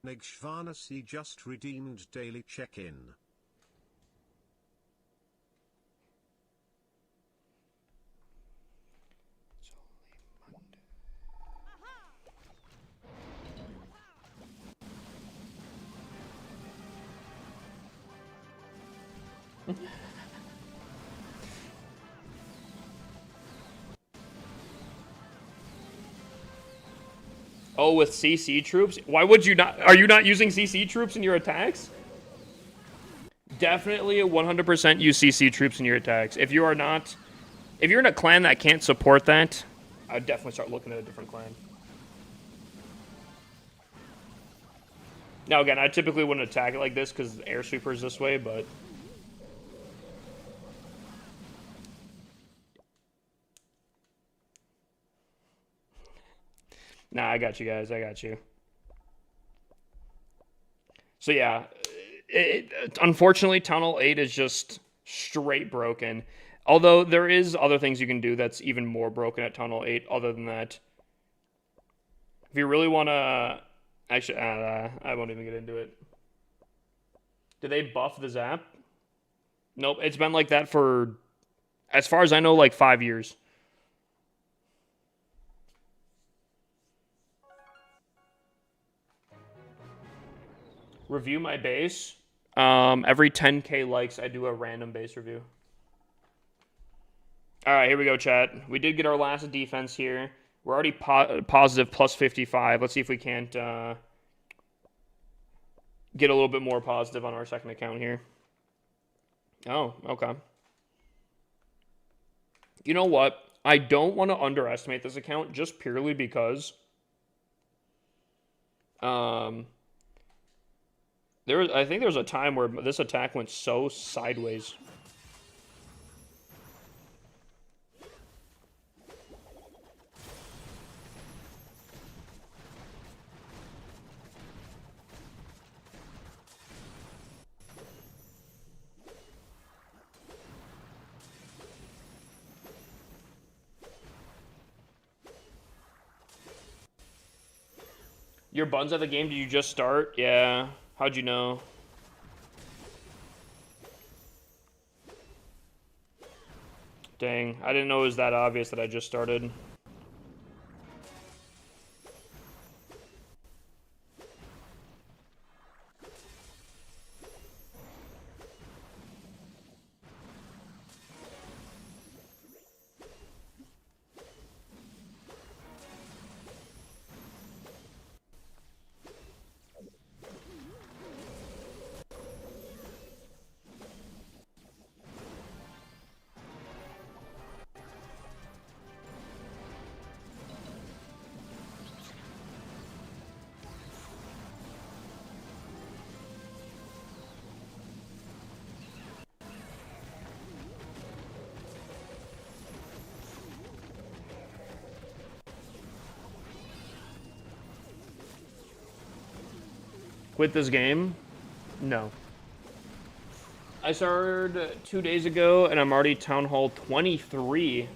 Nigshvanasi just redeemed daily check-in. Oh, with CC troops? Why would you not? Are you not using CC troops in your attacks? Definitely 100% use CC troops in your attacks. If you are not, if you're in a clan that can't support that, I'd definitely start looking at a different clan. Now again, I typically wouldn't attack it like this because air sweeper is this way, but nah, I got you guys. I got you. So yeah, unfortunately, Town Hall 8 is just straight broken. Although there is other things you can do that's even more broken at Town Hall 8 other than that. If you really want to Actually, I won't even get into it. Did they buff the zap? Nope, it's been like that for, as far as I know, like 5 years. Review my base. Every 10K likes, I do a random base review. All right, here we go, chat. We did get our last defense here. We're already positive plus 55. Let's see if we can't get a little bit more positive on our second account here. Oh, okay. You know what? I don't want to underestimate this account just purely because I think there was a time where this attack went so sideways. Your buns at the game, did you just start? Yeah. How'd you know? Dang, I didn't know it was that obvious that I just started. Quit this game? No. I started 2 days ago, and I'm already Town Hall 23.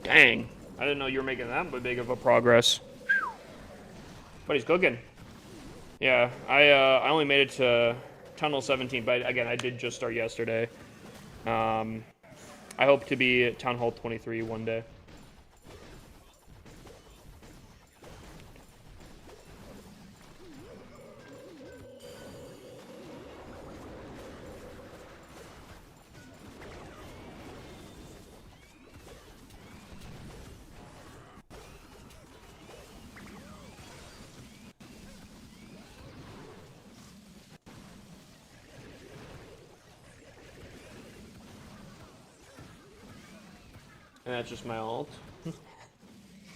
Dang. I didn't know you were making that big of a progress. But he's cooking. Yeah, I only made it to Town Hall 17, but again, I did just start yesterday. I hope to be at Town Hall 23 one day. And that's just my ult.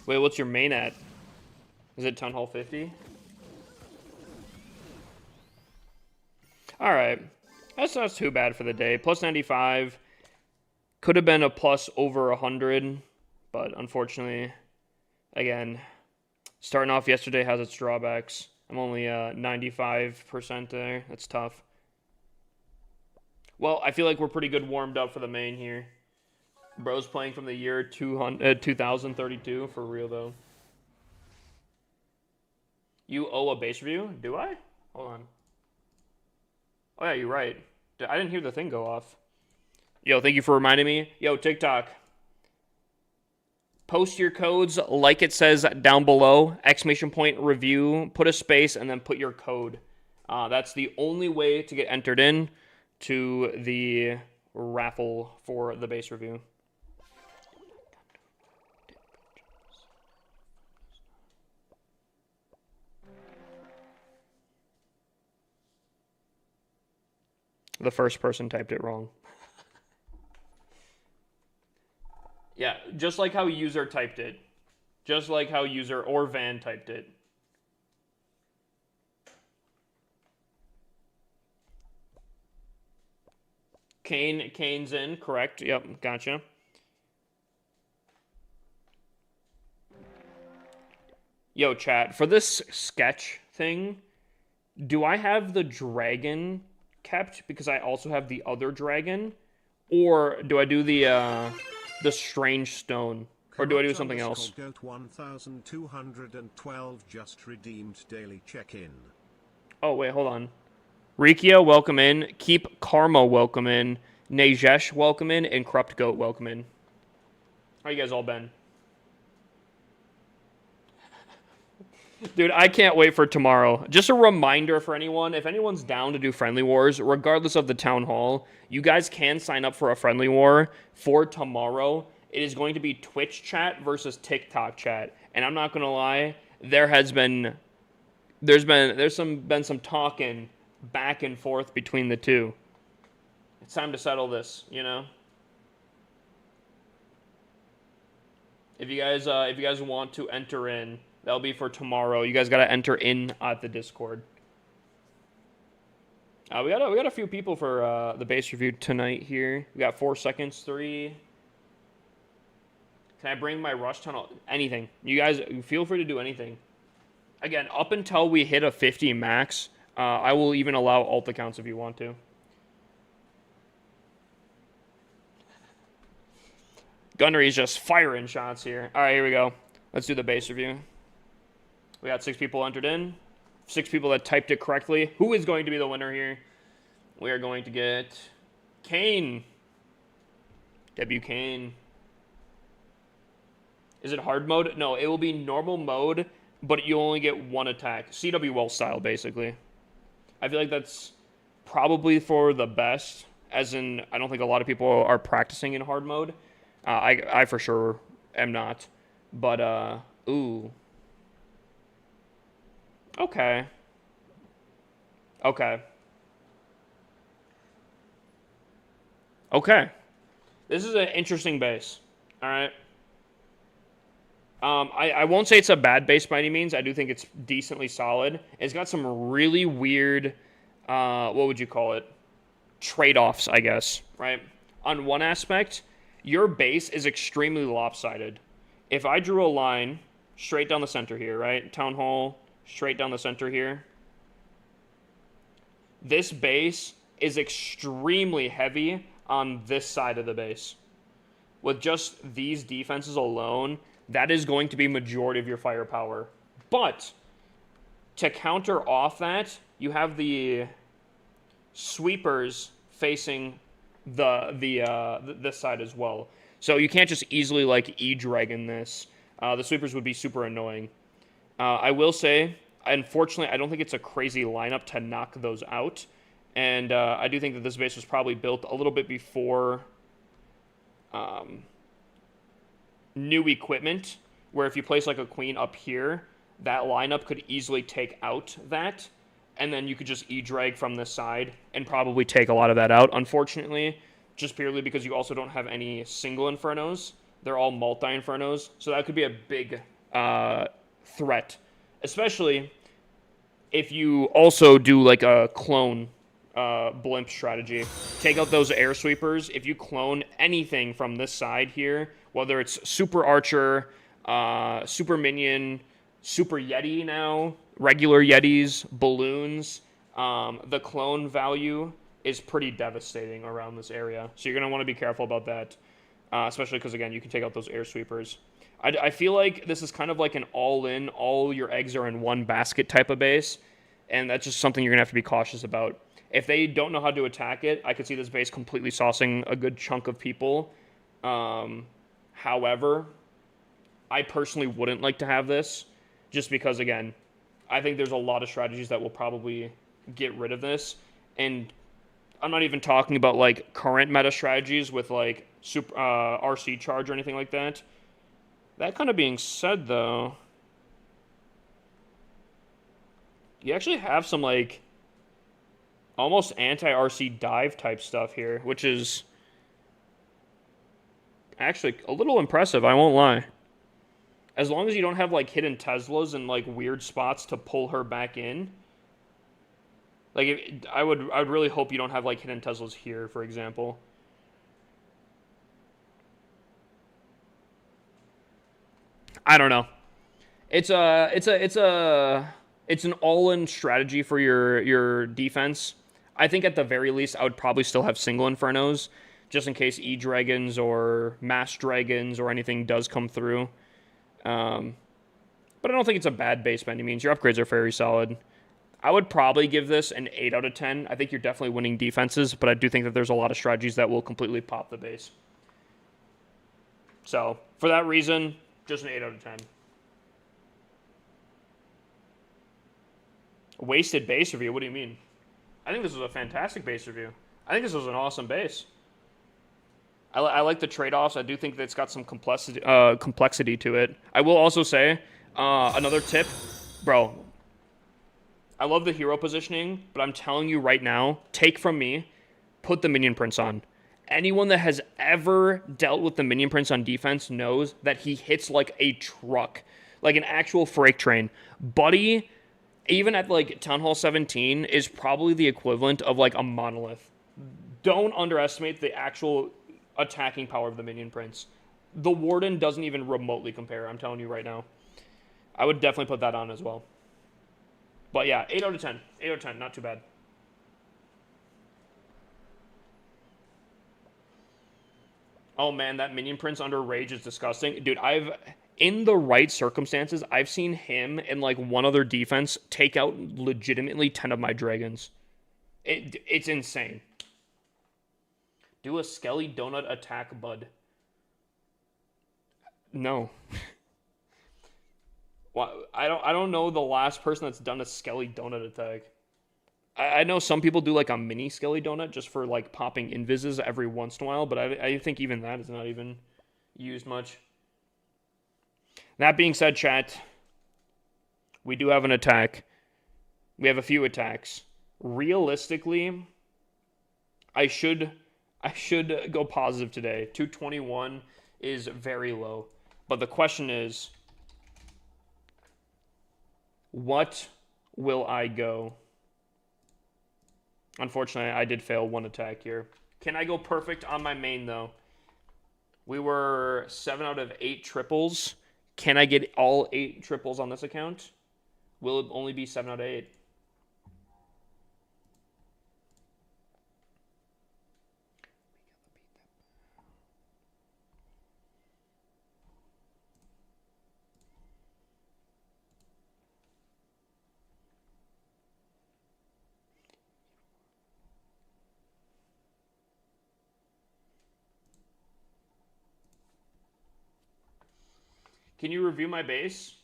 Wait, what's your main at? Is it Town Hall 50? Alright. That's not too bad for the day. Plus 95. Could have been a plus over 100. But unfortunately, again, starting off yesterday has its drawbacks. I'm only 95% there. That's tough. Well, I feel like we're pretty good warmed up for the main here. Bro's playing from the year 2032, for real, though. You owe a base review? Do I? Hold on. Oh, yeah, you're right. I didn't hear the thing go off. Yo, thank you for reminding me. Yo, TikTok. Post your codes like it says down below. Exclamation point review. Put a space and then put your code. That's the only way to get entered in to the raffle for the base review. The first person typed it wrong. Yeah, just like how user typed it. Just like how user or Van typed it. Kane's in, correct. Yep, gotcha. Yo, chat, for this sketch thing, do I have the dragon kept because I also have the other dragon? Or do I do the strange stone? Or do I do something else? Goat 1212 just redeemed daily check-in. Oh, wait, hold on. Rikia, welcome in. Keep Karma, welcome in. Najesh, welcome in. And Corrupt Goat, welcome in. How you guys all been? Dude, I can't wait for tomorrow. Just a reminder for anyone, if anyone's down to do Friendly Wars, regardless of the town hall, you guys can sign up for a Friendly War for tomorrow. It is going to be Twitch chat versus TikTok chat. And I'm not going to lie, there's been some talking back and forth between the two. It's time to settle this, you know? If you guys want to enter in, that'll be for tomorrow. You guys got to enter in at the Discord. We got a few people for the base review tonight here. We got 4 seconds, 3. Can I bring my rush tunnel? Anything. You guys feel free to do anything. Again, up until we hit a 50 max, I will even allow alt accounts if you want to. Gunnery's just firing shots here. All right, here we go. Let's do the base review. We got 6 people entered in. 6 people that typed it correctly. Who is going to be the winner here? We are going to get Kane. W. Kane. Is it hard mode? No, it will be normal mode, but you only get 1 attack. CW Well style, basically. I feel like that's probably for the best, as in I don't think a lot of people are practicing in hard mode. I for sure am not. But, ooh. Okay. Okay. Okay. This is an interesting base. All right. I won't say it's a bad base by any means. I do think it's decently solid. It's got some really weird, what would you call it? Trade-offs, I guess, right? On one aspect, your base is extremely lopsided. If I drew a line straight down the center here, right? Town Hall, straight down the center here. This base is extremely heavy on this side of the base. With just these defenses alone, that is going to be majority of your firepower. But to counter off that, you have the sweepers facing this side as well. So you can't just easily like E-Dragon this. The sweepers would be super annoying. I will say, unfortunately, I don't think it's a crazy lineup to knock those out. And I do think that this base was probably built a little bit before new equipment, where if you place like a queen up here, that lineup could easily take out that, and then you could just E-Drag from this side and probably take a lot of that out. Unfortunately, just purely because you also don't have any single Infernos. They're all multi-Infernos, so that could be a big threat, especially if you also do like a clone blimp strategy. Take out those air sweepers. If you clone anything from this side here, whether it's Super Archer, Super Minion, Super Yeti now, regular Yetis, balloons, the clone value is pretty devastating around this area. So you're going to want to be careful about that, especially because, again, you can take out those air sweepers. I feel like this is kind of like an all-in, all your eggs are in one basket type of base, and that's just something you're going to have to be cautious about. If they don't know how to attack it, I could see this base completely saucing a good chunk of people. However, I personally wouldn't like to have this, just because, again, I think there's a lot of strategies that will probably get rid of this. And I'm not even talking about, like, current meta strategies with, like, super RC charge or anything like that. That kind of being said, though, you actually have some, like, almost anti-RC dive type stuff here, which is actually a little impressive, I won't lie. As long as you don't have, like, hidden Teslas and, like, weird spots to pull her back in. Like, I would really hope you don't have, like, hidden Teslas here, for example. I don't know. It's an all-in strategy for your defense. I think at the very least, I would probably still have single Infernos, just in case E-Dragons or Mass Dragons or anything does come through. But I don't think it's a bad base by any means. Your upgrades are very solid. I would probably give this an 8 out of 10. I think you're definitely winning defenses, but I do think that there's a lot of strategies that will completely pop the base. So, for that reason, just an 8 out of 10. Wasted base review? What do you mean? I think this was a fantastic base review. I think this was an awesome base. I like the trade-offs. I do think that it's got some complexity to it. I will also say, another tip, bro, I love the hero positioning, but I'm telling you right now, take from me, put the Minion Prince on. Anyone that has ever dealt with the Minion Prince on defense knows that he hits like a truck, like an actual freight train. Buddy, even at like Town Hall 17, is probably the equivalent of like a monolith. Don't underestimate the actual attacking power of the Minion Prince. The Warden doesn't even remotely compare, I'm telling you right now. I would definitely put that on as well. But yeah, 8 out of 10. 8 out of 10, not too bad. Oh man, that Minion Prince under Rage is disgusting. Dude, in the right circumstances, I've seen him and like one other defense take out legitimately 10 of my dragons. It's insane. Do a Skelly Donut attack, bud. No. Well, I don't know the last person that's done a Skelly Donut attack. I know some people do like a mini Skelly Donut just for like popping invises every once in a while, but I think even that is not even used much. That being said, chat, we do have an attack. We have a few attacks. Realistically, I should go positive today. 221 is very low. But the question is, what will I go? Unfortunately, I did fail one attack here. Can I go perfect on my main, though? We were 7 out of 8 triples. Can I get all 8 triples on this account? Will it only be 7 out of 8? Can you review my base?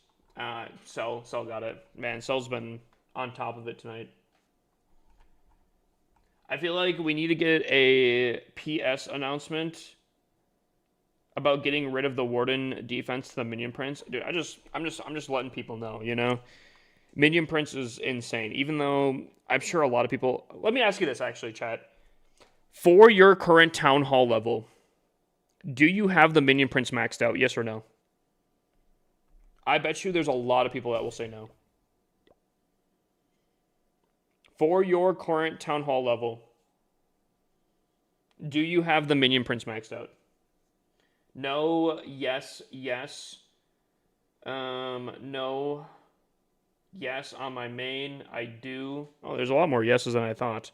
Cell got it. Man, Cell's been on top of it tonight. I feel like we need to get a PS announcement about getting rid of the Warden defense to the Minion Prince. Dude, I'm just letting people know, you know? Minion Prince is insane. Even though I'm sure a lot of people... Let me ask you this, actually, chat. For your current Town Hall level, do you have the Minion Prince maxed out, yes or no? I bet you there's a lot of people that will say no. For your current Town Hall level, do you have the Minion Prince maxed out? No, yes, yes. No, yes on my main. I do. Oh, there's a lot more yeses than I thought.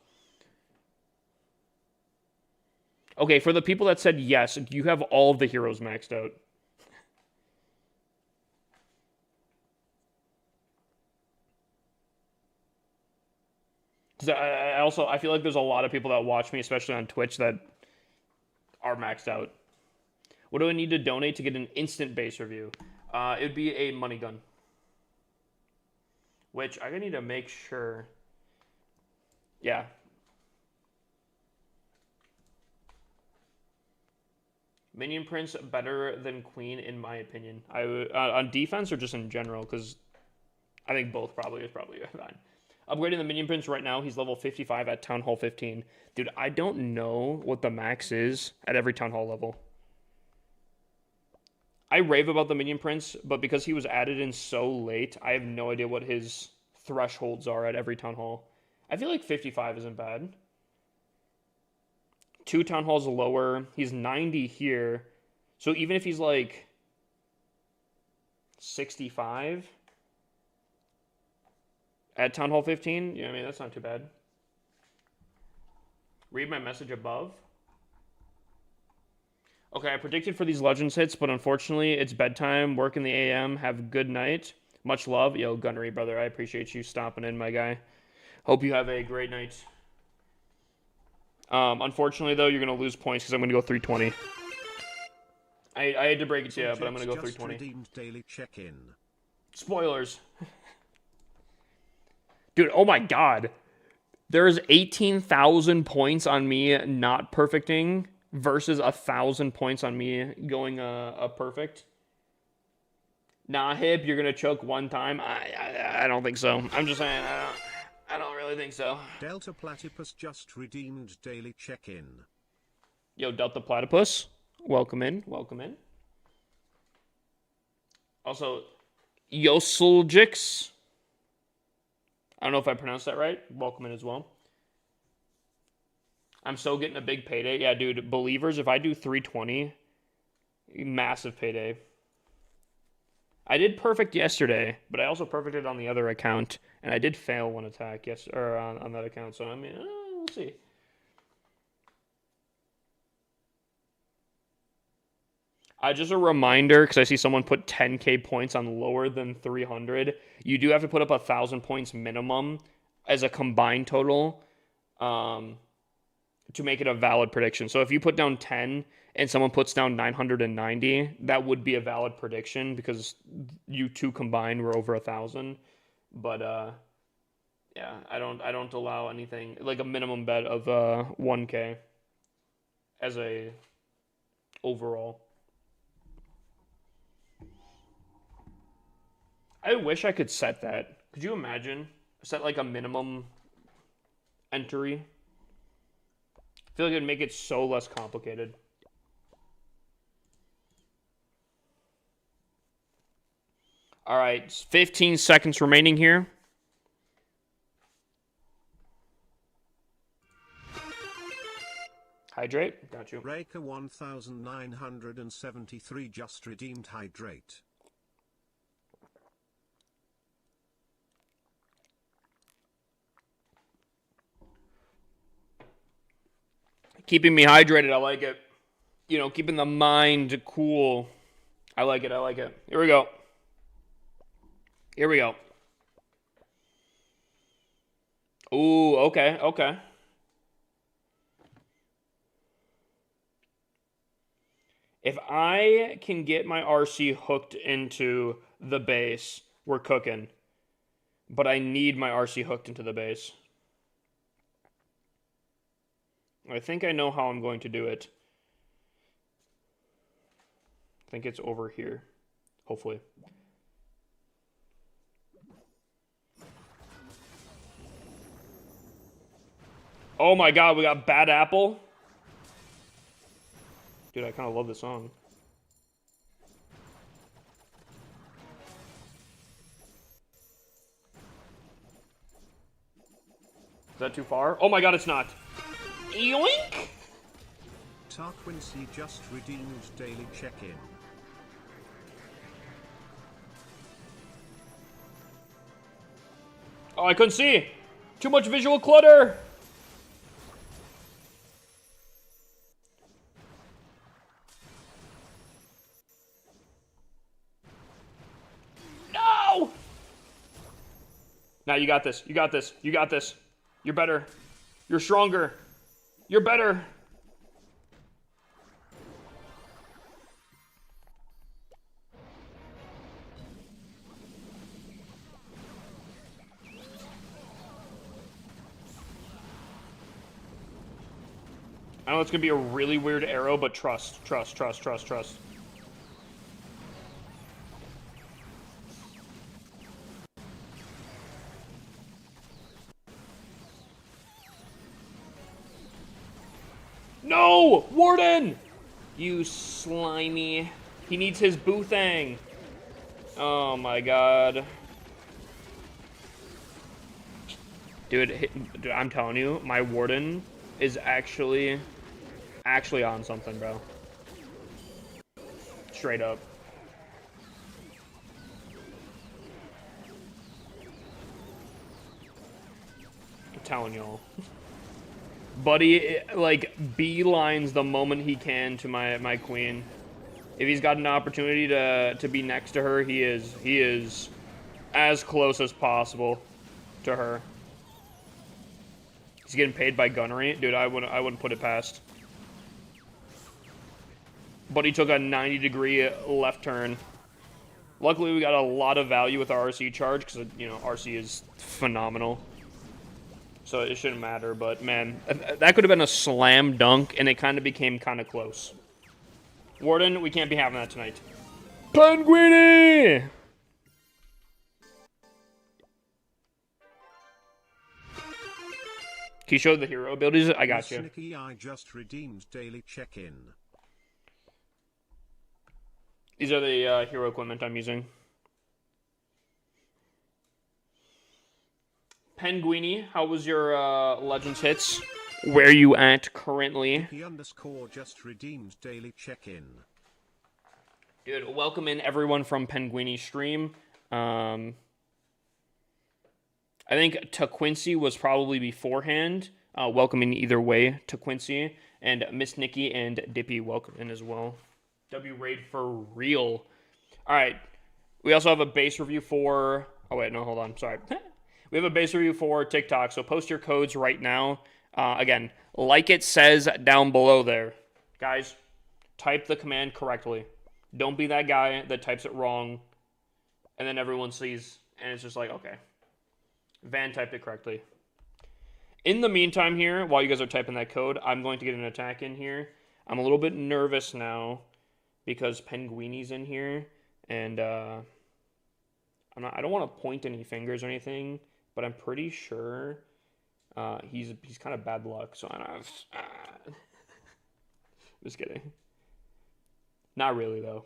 Okay, for the people that said yes, do you have all of the heroes maxed out? Because I feel like there's a lot of people that watch me, especially on Twitch, that are maxed out. What do I need to donate to get an instant base review? It would be a money gun. Which I need to make sure. Yeah. Minion Prince better than Queen in my opinion. On defense or just in general? Because I think both probably is probably fine. Upgrading the Minion Prince right now, he's level 55 at Town Hall 15. Dude, I don't know what the max is at every Town Hall level. I rave about the Minion Prince, but because he was added in so late, I have no idea what his thresholds are at every Town Hall. I feel like 55 isn't bad. 2 Town Halls lower. He's 90 here. So even if he's like 65... at Town Hall 15, I mean, that's not too bad. Read my message above. Okay, I predicted for these Legends hits, but unfortunately, it's bedtime. Work in the AM. Have a good night. Much love. Yo, Gunnery, brother. I appreciate you stopping in, my guy. Hope you have a great night. Unfortunately, though, you're going to lose points because I'm going to go 320. I had to break it to you, but I'm going to go 320. Redeemed daily check-in. Spoilers. Dude, oh my god. There's 18,000 points on me not perfecting versus 1,000 points on me going a perfect. Nah, Hip, you're going to choke one time? I don't think so. I'm just saying, I don't really think so. Delta Platypus just redeemed daily check-in. Yo, Delta Platypus, welcome in, welcome in. Also, Yoseljix, I don't know if I pronounced that right. Welcome in as well. I'm so getting a big payday. Yeah, dude, believers, if I do 320, massive payday. I did perfect yesterday, but I also perfected on the other account, and I did fail one attack on that account. So I mean, we'll see. Just a reminder, because I see someone put 10k points on lower than 300. You do have to put up 1,000 points minimum as a combined total to make it a valid prediction. So if you put down 10 and someone puts down 990, that would be a valid prediction because you two combined were over 1,000. But yeah, I don't allow anything like a minimum bet of 1k as a overall. I wish I could set that. Could you imagine? Set like a minimum entry. I feel like it would make it so less complicated. All right, 15 seconds remaining here. Hydrate, got you. Raker 1973 just redeemed hydrate. Keeping me hydrated, I like it. You know, keeping the mind cool. I like it, I like it. Here we go. Here we go. Ooh, okay, okay. If I can get my RC hooked into the base, we're cooking. But I need my RC hooked into the base. I think I know how I'm going to do it. I think it's over here. Hopefully. Oh my god, we got Bad Apple. Dude, I kind of love this song. Is that too far? Oh my god, it's not. Yoink! Tarquincy just redeemed daily check-in. Oh, I couldn't see. Too much visual clutter. No! Now you got this. You got this. You got this. You're better. You're stronger. You're better. I know it's going to be a really weird arrow, but trust, trust, trust, trust, trust. No! Warden! You slimy. He needs his Boothang. Oh my god. Dude, I'm telling you, my Warden is actually on something, bro. Straight up. I'm telling y'all. Buddy, like, beelines the moment he can to my queen. If he's got an opportunity to be next to her, he is as close as possible to her. He's getting paid by gunnery. Dude, I wouldn't put it past. But he took a 90-degree left turn. Luckily, we got a lot of value with our RC charge, because, you know, RC is phenomenal. So it shouldn't matter, but, man, that could have been a slam dunk, and it kind of became kind of close. Warden, we can't be having that tonight. Penguini! Can you show the hero abilities? I got you. Nicky, I just redeemed daily check-in. These are the hero equipment I'm using. Penguini, how was your Legends hits? Where you at currently? Nicky _ just redeemed daily check-in. Dude, welcome in everyone from Penguini stream. I think TaQuincy was probably beforehand. Welcome in either way, TaQuincy. And Miss Nikki and Dippy, welcome in as well. W Raid for real. All right. We also have a base review for... Oh, wait, no, hold on. Sorry. We have a base review for TikTok, so post your codes right now. Again, like it says down below there. Guys, type the command correctly. Don't be that guy that types it wrong, and then everyone sees, and it's just like, okay. Van typed it correctly. In the meantime here, while you guys are typing that code, I'm going to get an attack in here. I'm a little bit nervous now because Penguini's in here, and I don't want to point any fingers or anything, but I'm pretty sure he's kind of bad luck, so I don't have... Just kidding. Not really, though.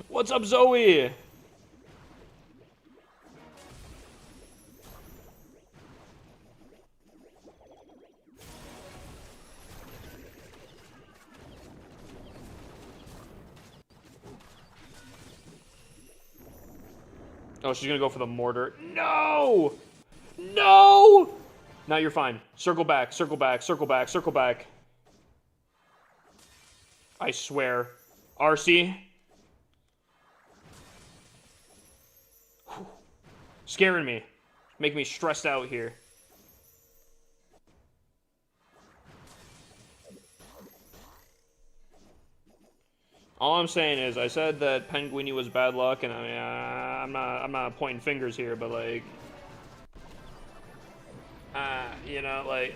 What's up, Zoe? Oh, she's gonna go for the mortar. No! No! Now you're fine. Circle back, circle back, circle back, circle back. I swear. RC. Whew. Scaring me. Making me stressed out here. All I'm saying is, I said that Penguini was bad luck, and I'm not pointing fingers here, but like, you know, like,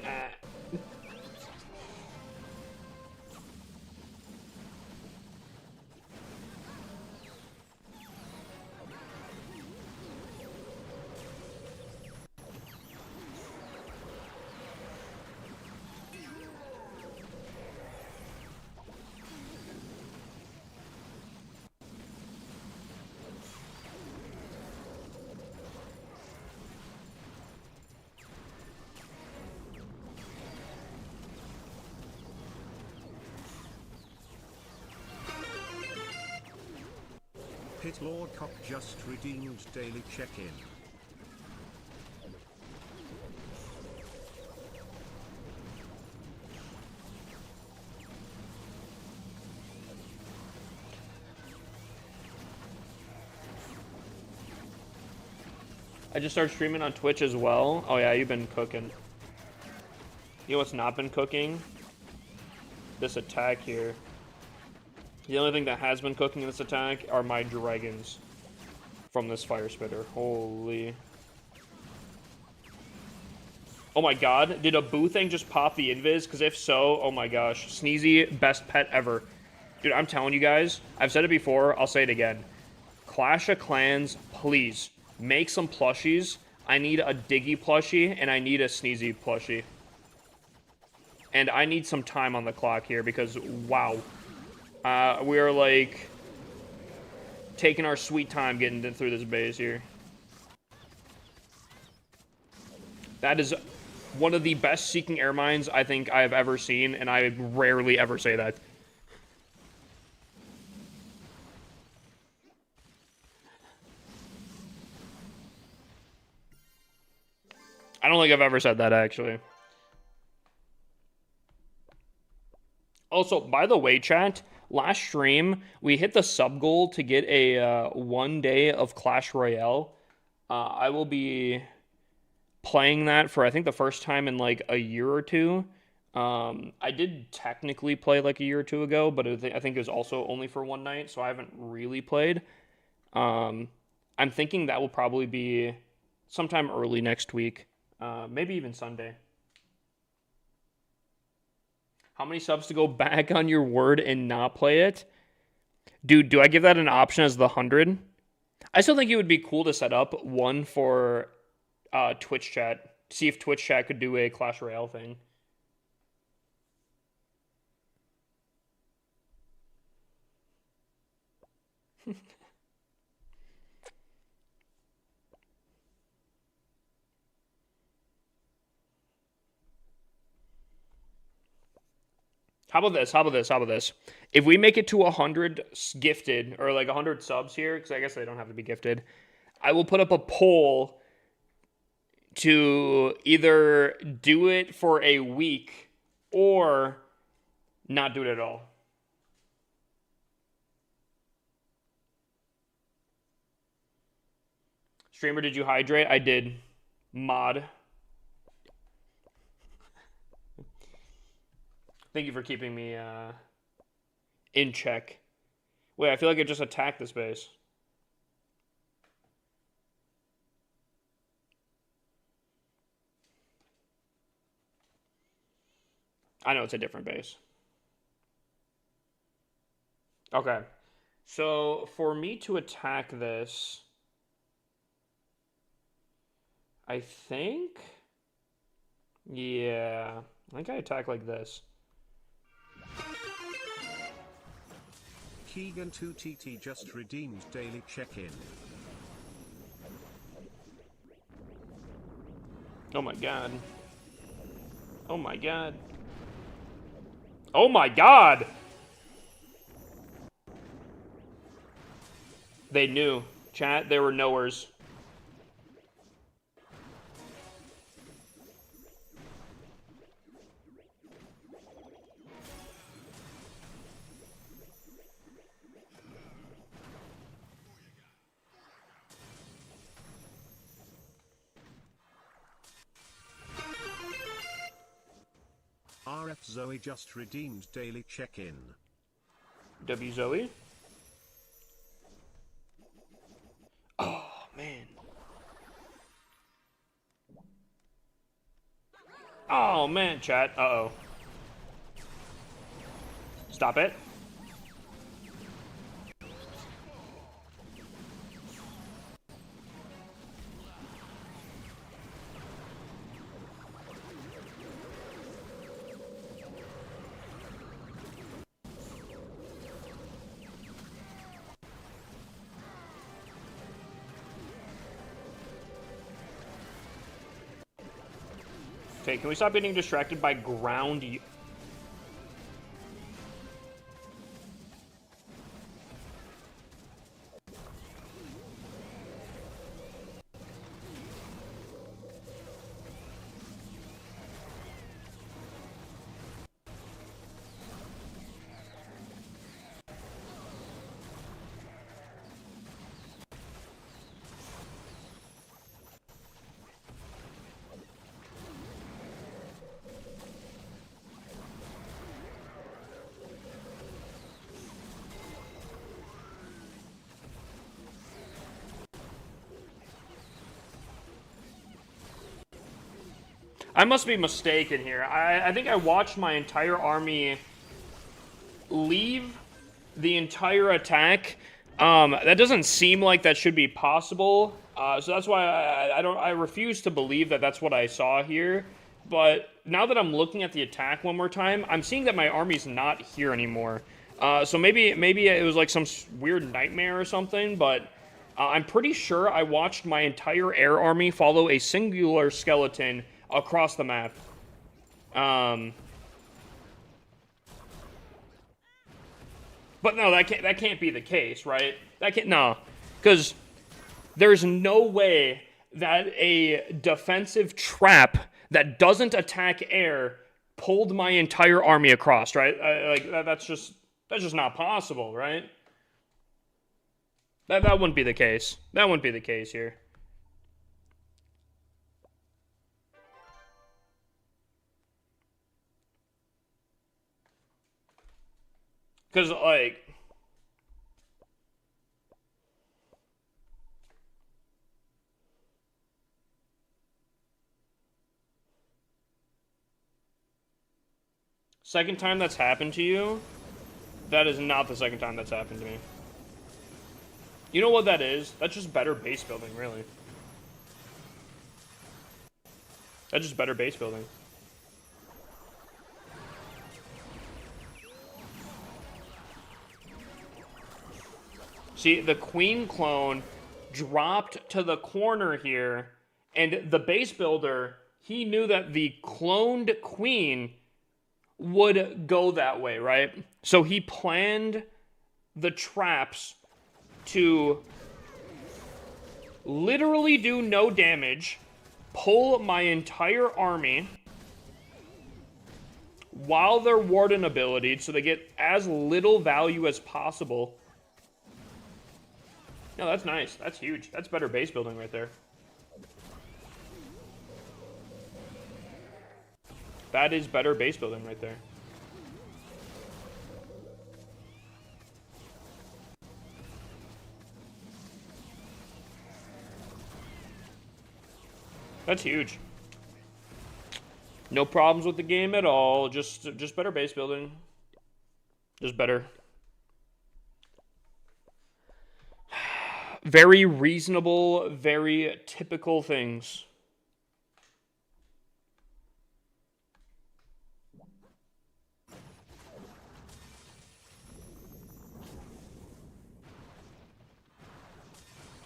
Pit Lord Cock just redeemed daily check-in. I just started streaming on Twitch as well. Oh yeah, you've been cooking. You know what's not been cooking? This attack here. The only thing that has been cooking in this attack are my dragons from this fire spitter. Holy. Oh my god, did a Boo thing just pop the invis? Because if so, oh my gosh. Sneezy, best pet ever. Dude, I'm telling you guys, I've said it before, I'll say it again. Clash of Clans, please, make some plushies. I need a Diggy plushie, and I need a Sneezy plushie. And I need some time on the clock here, because, wow. We're, like, taking our sweet time getting through this base here. That is one of the best Seeking Air Mines I think I have ever seen, and I rarely ever say that. I don't think I've ever said that, actually. Also, by the way, chat, last stream, we hit the sub goal to get a 1 day of Clash Royale. I will be playing that for, I think, the first time in like a year or two. I did technically play like a year or two ago, but I think it was also only for one night, so I haven't really played. I'm thinking that will probably be sometime early next week, maybe even Sunday. How many subs to go back on your word and not play it? Dude, do I give that an option as the 100? I still think it would be cool to set up one for Twitch chat. See if Twitch chat could do a Clash Royale thing. How about this? How about this? How about this? If we make it to 100 gifted, or like 100 subs here, because I guess they don't have to be gifted, I will put up a poll to either do it for a week or not do it at all. Streamer, did you hydrate? I did. Mod. Thank you for keeping me in check. Wait, I feel like I just attacked this base. I know it's a different base. Okay. So, for me to attack this, I think... Yeah. I think I attack like this. Keegan2TT just redeemed daily check-in. Oh my god. Oh my god. Oh my god! They knew. Chat, they were knowers. RF Zoe just redeemed daily check-in. W Zoe? Oh, man. Oh, man, chat. Uh-oh. Stop it. Okay, can we stop getting distracted by ground? I must be mistaken here. I think I watched my entire army leave the entire attack. That doesn't seem like that should be possible. So that's why I refuse to believe that that's what I saw here. But now that I'm looking at the attack one more time, I'm seeing that my army's not here anymore. So maybe it was like some weird nightmare or something, but I'm pretty sure I watched my entire air army follow a singular skeleton across the map. But no, that can't be the case, right? No, because there's no way that a defensive trap that doesn't attack air pulled my entire army across, right? That's just not possible, right? That wouldn't be the case. That wouldn't be the case here. Because, like, second time that's happened to you, that is not the second time that's happened to me. You know what that is? That's just better base building, really. That's just better base building. See, the queen clone dropped to the corner here, and the base builder, he knew that the cloned queen would go that way, right? So he planned the traps to literally do no damage, pull my entire army while they're warden ability so they get as little value as possible. No, that's nice. That's huge. That's better base building right there. That is better base building right there. That's huge. No problems with the game at all. Just better base building. Just better. Very reasonable, very typical things.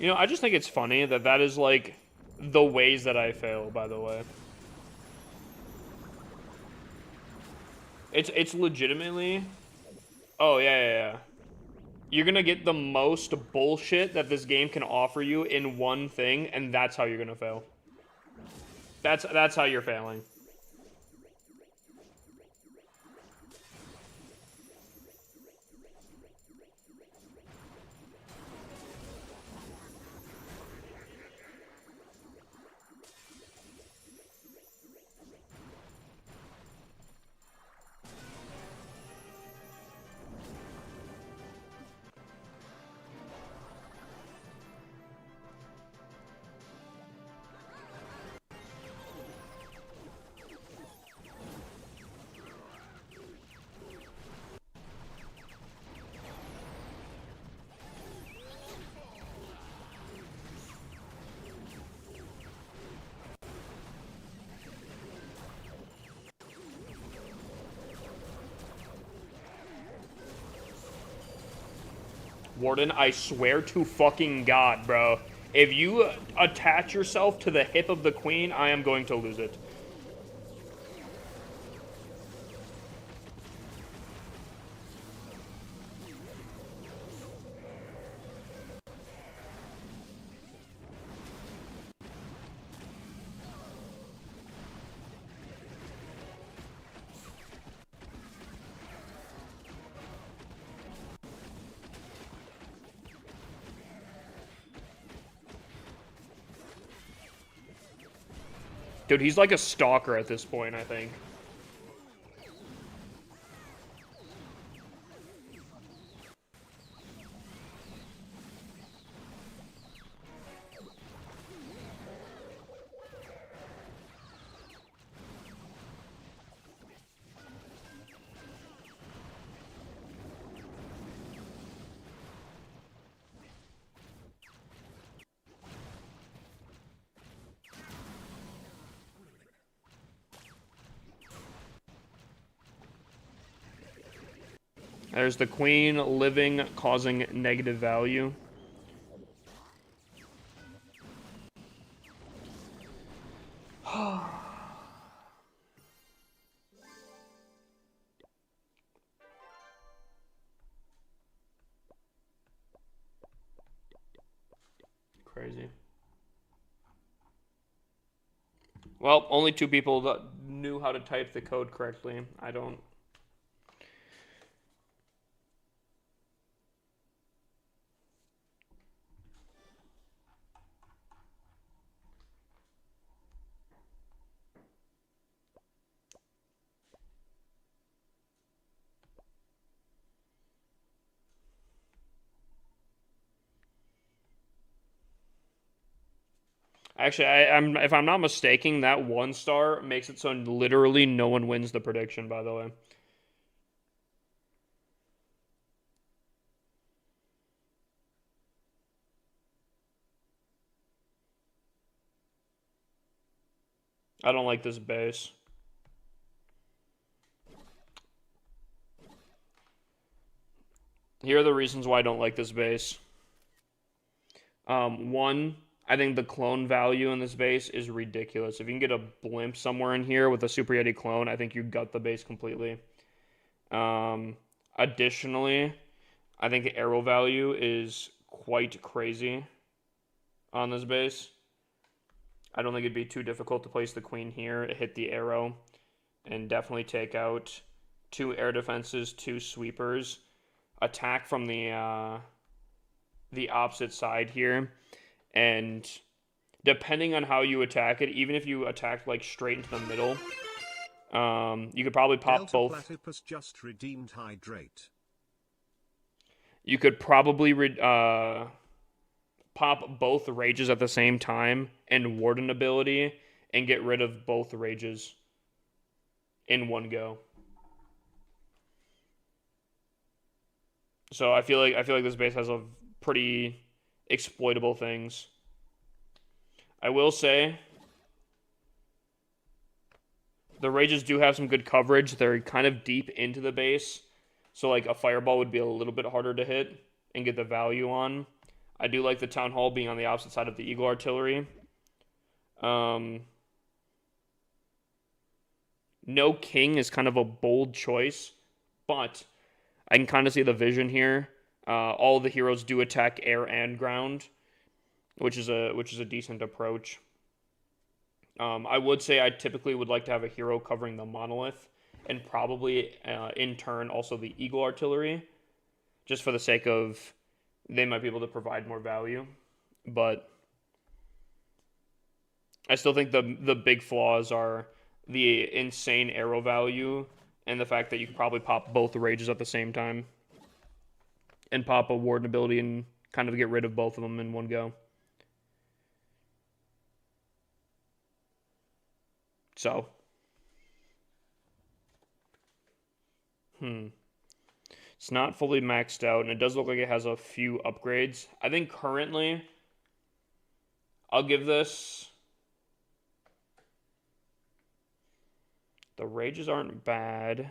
You know, I just think it's funny that that is, like, the ways that I fail, by the way. It's legitimately... Oh, yeah. You're gonna get the most bullshit that this game can offer you in one thing, and that's how you're gonna fail. That's how you're failing. Warden, I swear to fucking God, bro. If you attach yourself to the hip of the queen, I am going to lose it. Dude, he's like a stalker at this point, I think. There's the queen living, causing negative value. Crazy. Well, only 2 people that knew how to type the code correctly. I don't. Actually, I'm if I'm not mistaken, that 1 star makes it so literally no one wins the prediction. By the way, I don't like this base. Here are the reasons why I don't like this base. One, I think the clone value in this base is ridiculous. If you can get a blimp somewhere in here with a Super Yeti clone, I think you gut the base completely. Additionally, I think the arrow value is quite crazy on this base. I don't think it'd be too difficult to place the queen here, hit the arrow, and definitely take out 2 air defenses, 2 sweepers, attack from the opposite side here, and depending on how you attack it, even if you attack like straight into the middle, you could probably pop Delta both. Platypus just redeemed hydrate. You could probably pop both rages at the same time and warden ability and get rid of both rages in one go. So I feel like this base has a pretty exploitable things. I will say the rages do have some good coverage. They're kind of deep into the base. So like a fireball would be a little bit harder to hit and get the value on. I do like the Town Hall being on the opposite side of the Eagle Artillery. No king is kind of a bold choice, but I can kind of see the vision here. All the heroes do attack air and ground, which is a decent approach. I would say I typically would like to have a hero covering the monolith, and probably in turn also the Eagle Artillery, just for the sake of they might be able to provide more value. But I still think the big flaws are the insane arrow value and the fact that you can probably pop both the rages at the same time and pop a warden ability and kind of get rid of both of them in one go. So, it's not fully maxed out, and it does look like it has a few upgrades. I think currently, I'll give this. The rages aren't bad.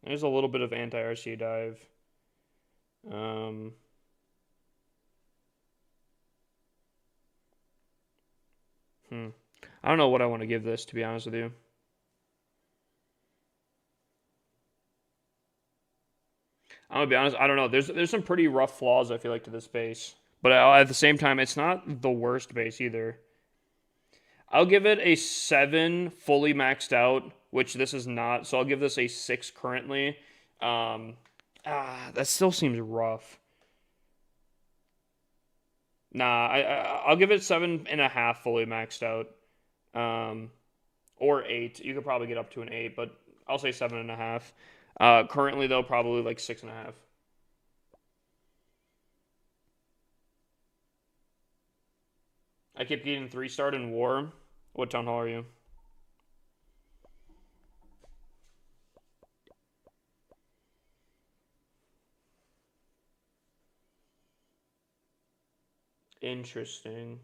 There's a little bit of anti-RC dive. I don't know what I want to give this, to be honest with you. I'm gonna be honest. I don't know. There's some pretty rough flaws I feel like to this base, but at the same time, it's not the worst base either. I'll give it a 7 fully maxed out, which this is not. So I'll give this a 6 currently. That still seems rough. Nah, I'll give it 7.5 fully maxed out. Or 8. You could probably get up to an 8, but I'll say 7.5. Currently though, probably like 6.5. I keep getting 3-starred in war. What town hall are you? Interesting.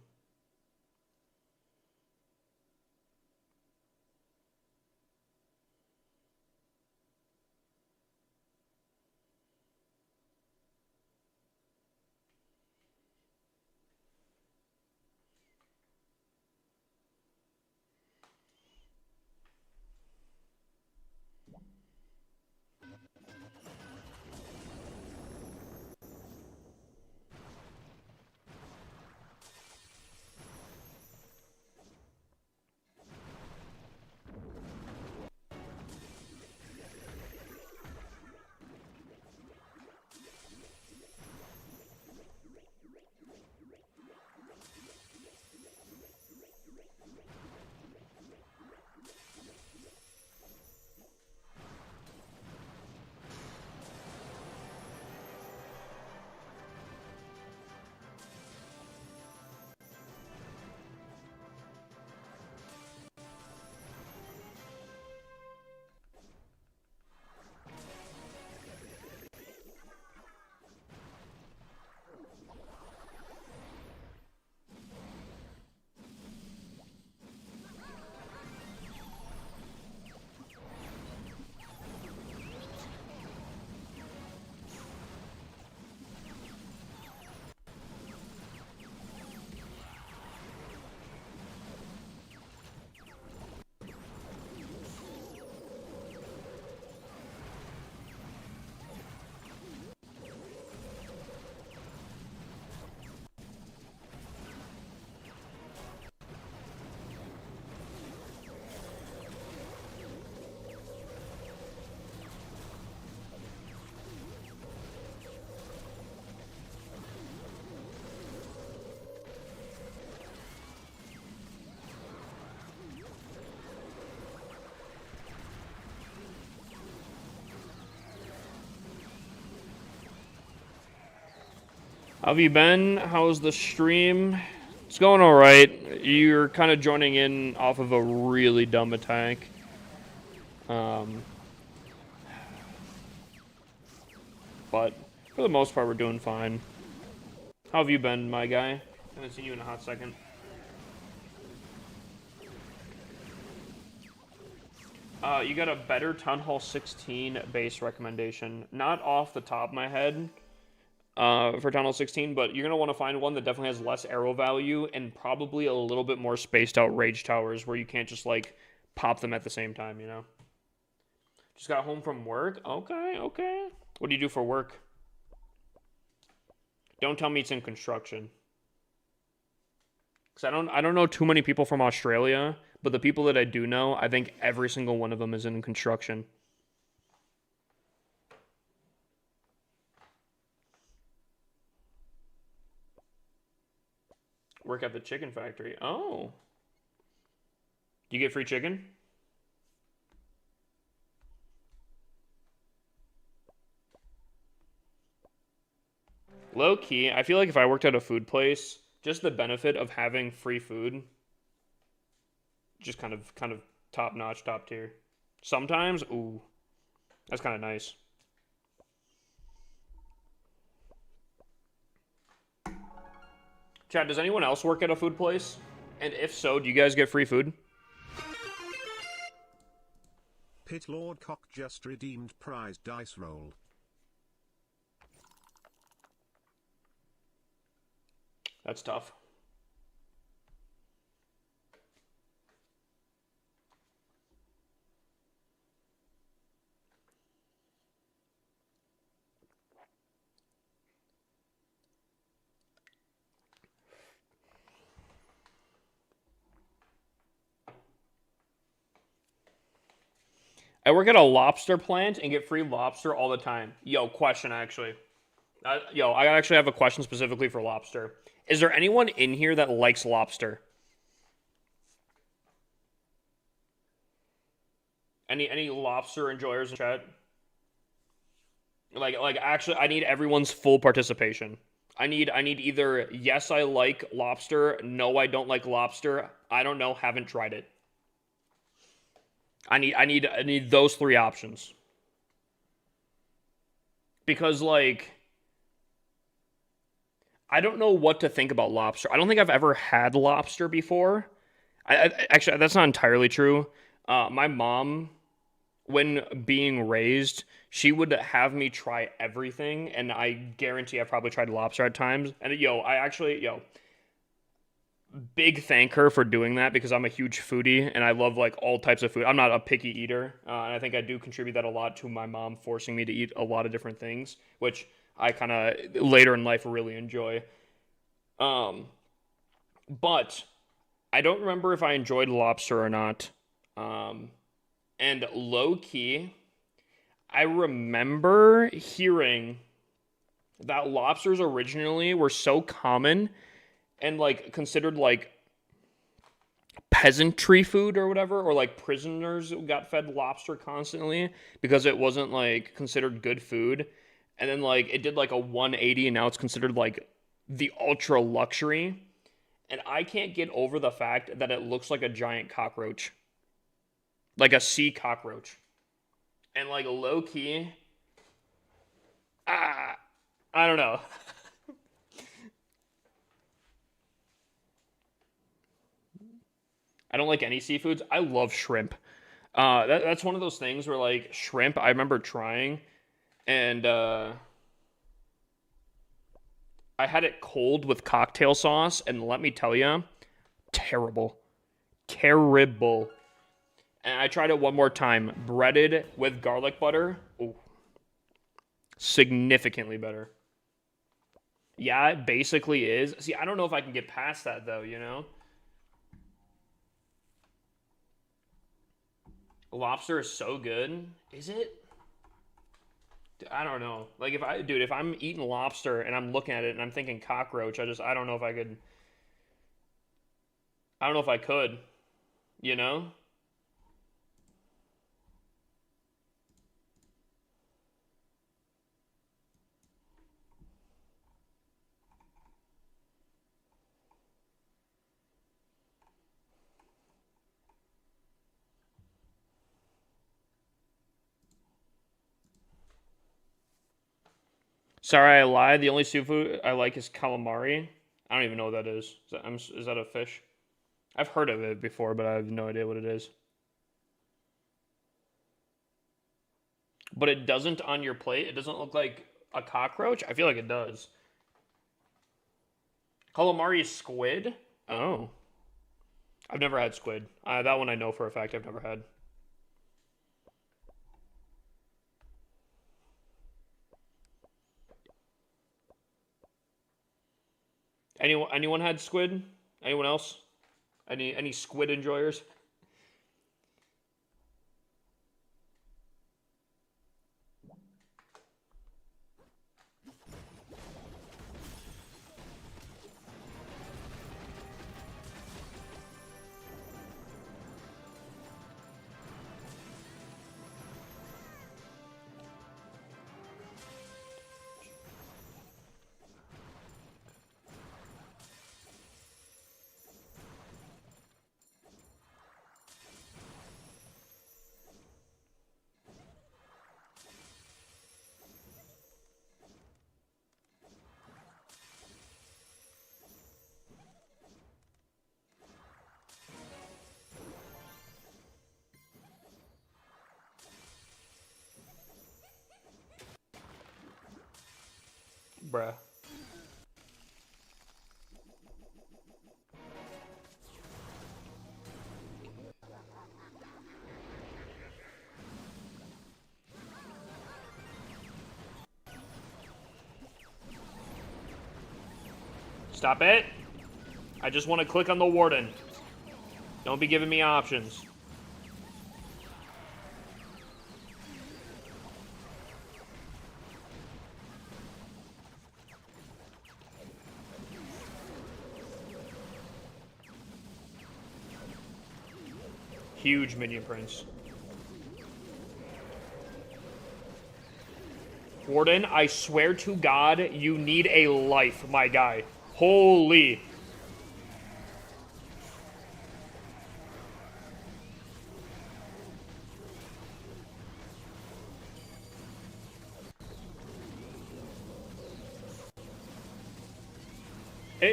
How have you been? How's the stream? It's going alright. You're kind of joining in off of a really dumb attack. But for the most part, we're doing fine. How have you been, my guy? Haven't seen you in a hot second. You got a better Town Hall 16 base recommendation. Not off the top of my head for Town Hall 16, but you're going to want to find one that definitely has less arrow value and probably a little bit more spaced out rage towers where you can't just, like, pop them at the same time, you know? Just got home from work? Okay, okay. What do you do for work? Don't tell me it's in construction. Because I don't know too many people from Australia, but the people that I do know, I think every single one of them is in construction. Work at the chicken factory. Oh. Do you get free chicken? Low key, I feel like if I worked at a food place, just the benefit of having free food, just kind of top notch, top tier. Sometimes, ooh, that's kind of nice. Chat, does anyone else work at a food place? And if so, do you guys get free food? Pit Lord Cock just redeemed prize dice roll. That's tough. I work at a lobster plant and get free lobster all the time. Yo, question actually. I actually have a question specifically for lobster. Is there anyone in here that likes lobster? Any lobster enjoyers in chat? Like actually, I need everyone's full participation. I need either yes, I like lobster, no, I don't like lobster, I don't know, haven't tried it. I need those three options. Because like I don't know what to think about lobster. I don't think I've ever had lobster before. Actually, that's not entirely true. My mom, when being raised, she would have me try everything, and I guarantee I've probably tried lobster at times. And big thank her for doing that because I'm a huge foodie and I love like all types of food. I'm not a picky eater, and I think I do contribute that a lot to my mom forcing me to eat a lot of different things, which I kind of later in life really enjoy. But I don't remember if I enjoyed lobster or not. And low key, I remember hearing that lobsters originally were so common and like considered like peasantry food or whatever, or like prisoners got fed lobster constantly because it wasn't like considered good food. And then like it did like a 180 and now it's considered like the ultra luxury. And I can't get over the fact that it looks like a giant cockroach. Like a sea cockroach. And like low key, I don't know. I don't like any seafoods. I love shrimp. That's one of those things where like shrimp, I remember trying, and I had it cold with cocktail sauce, and let me tell you, terrible, terrible. And I tried it one more time, breaded with garlic butter. Ooh, significantly better. Yeah, it basically is. See, I don't know if I can get past that though, you know? Lobster is so good. Is it? I don't know. Like if I'm eating lobster and I'm looking at it and I'm thinking cockroach, I don't know if I could. I don't know if I could. You know? Sorry, I lied. The only seafood I like is calamari. I don't even know what that is. Is that a fish? I've heard of it before, but I have no idea what it is. But it doesn't on your plate. It doesn't look like a cockroach. I feel like it does. Calamari is squid? Oh. I've never had squid. That one I know for a fact I've never had. Anyone had squid? Anyone else? Any squid enjoyers? Bruh. Stop it. I just want to click on the warden. Don't be giving me options. Huge minion prince. Warden, I swear to God, you need a life, my guy. Holy.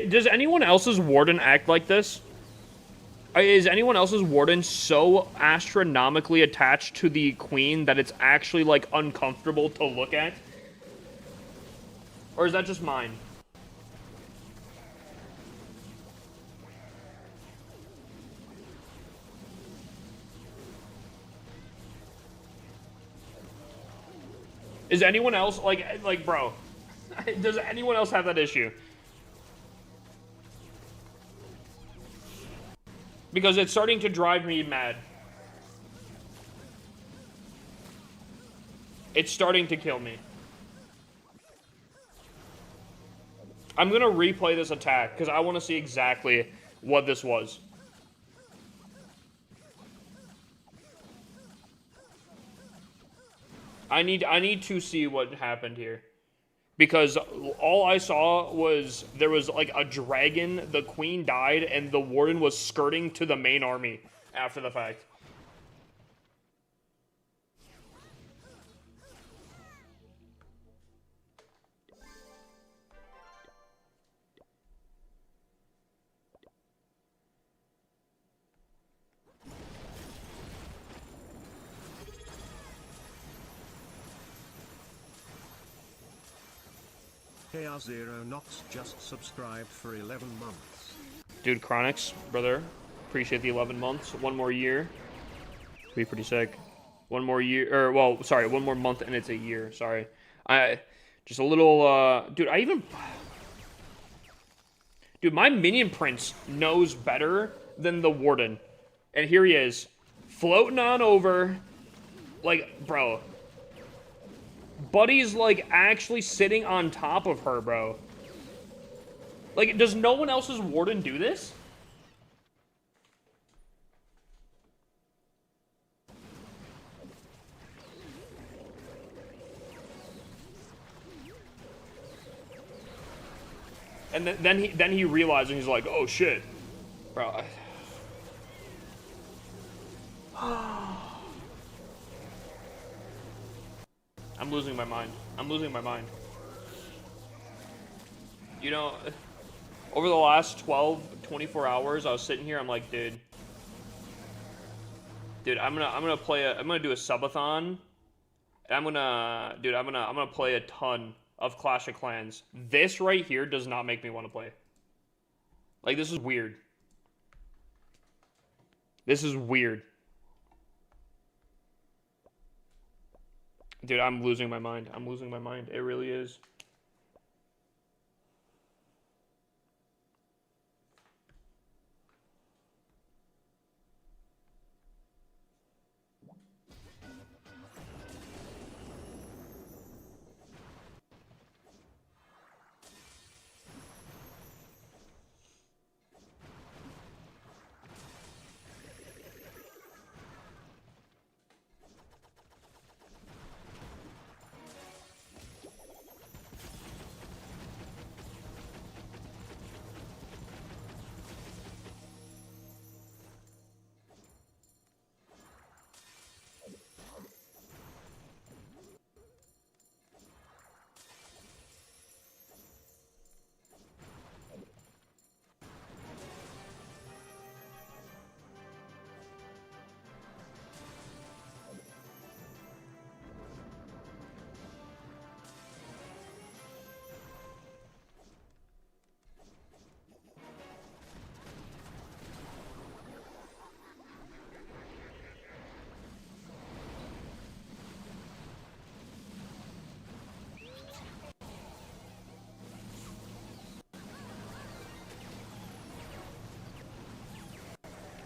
Does anyone else's warden act like this? Is anyone else's warden so astronomically attached to the queen that it's actually, like, uncomfortable to look at? Or is that just mine? Is anyone else, like, bro, does anyone else have that issue? Because it's starting to drive me mad. It's starting to kill me. I'm gonna replay this attack, because I want to see exactly what this was. I need to see what happened here. Because all I saw was there was like a dragon, the queen died, and the warden was skirting to the main army after the fact. KR0 Nox just subscribed for 11 months. Dude, Chronix, brother, appreciate the 11 months. One more year. Be pretty sick. One more year, or, well, sorry, one more month and it's a year, sorry. Just a little, dude, dude, my minion prince knows better than the warden. And here he is, floating on over, like, bro. Buddy's, like, actually sitting on top of her, bro. Like, does no one else's warden do this? And then he realized, and he's like, oh, shit. Bro, I'm losing my mind. I'm losing my mind. You know, over the last 12, 24 hours, I was sitting here, I'm like, dude, I'm gonna do a subathon, and I'm gonna play a ton of Clash of Clans. This right here does not make me want to play. Like, this is weird. This is weird. Dude, I'm losing my mind. I'm losing my mind. It really is.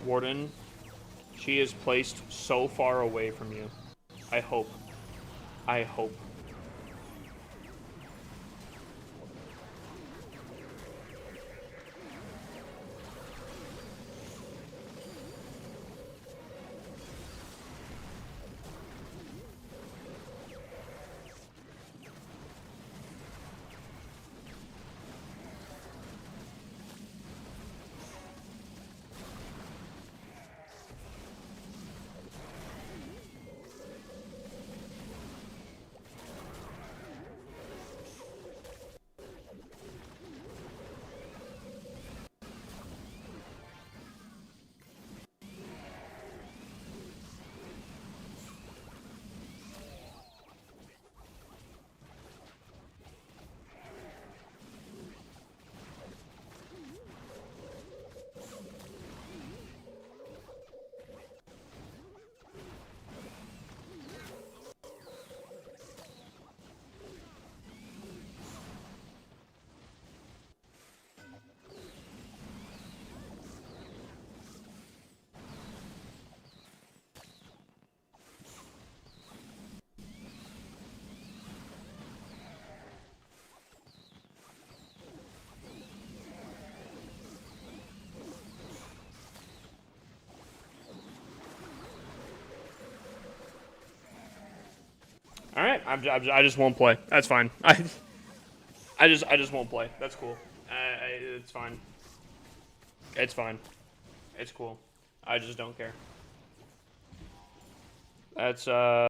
Warden, she is placed so far away from you. I hope. I hope. All right, I just won't play. That's fine. I just won't play. That's cool. It's fine. It's fine. It's cool. I just don't care. That's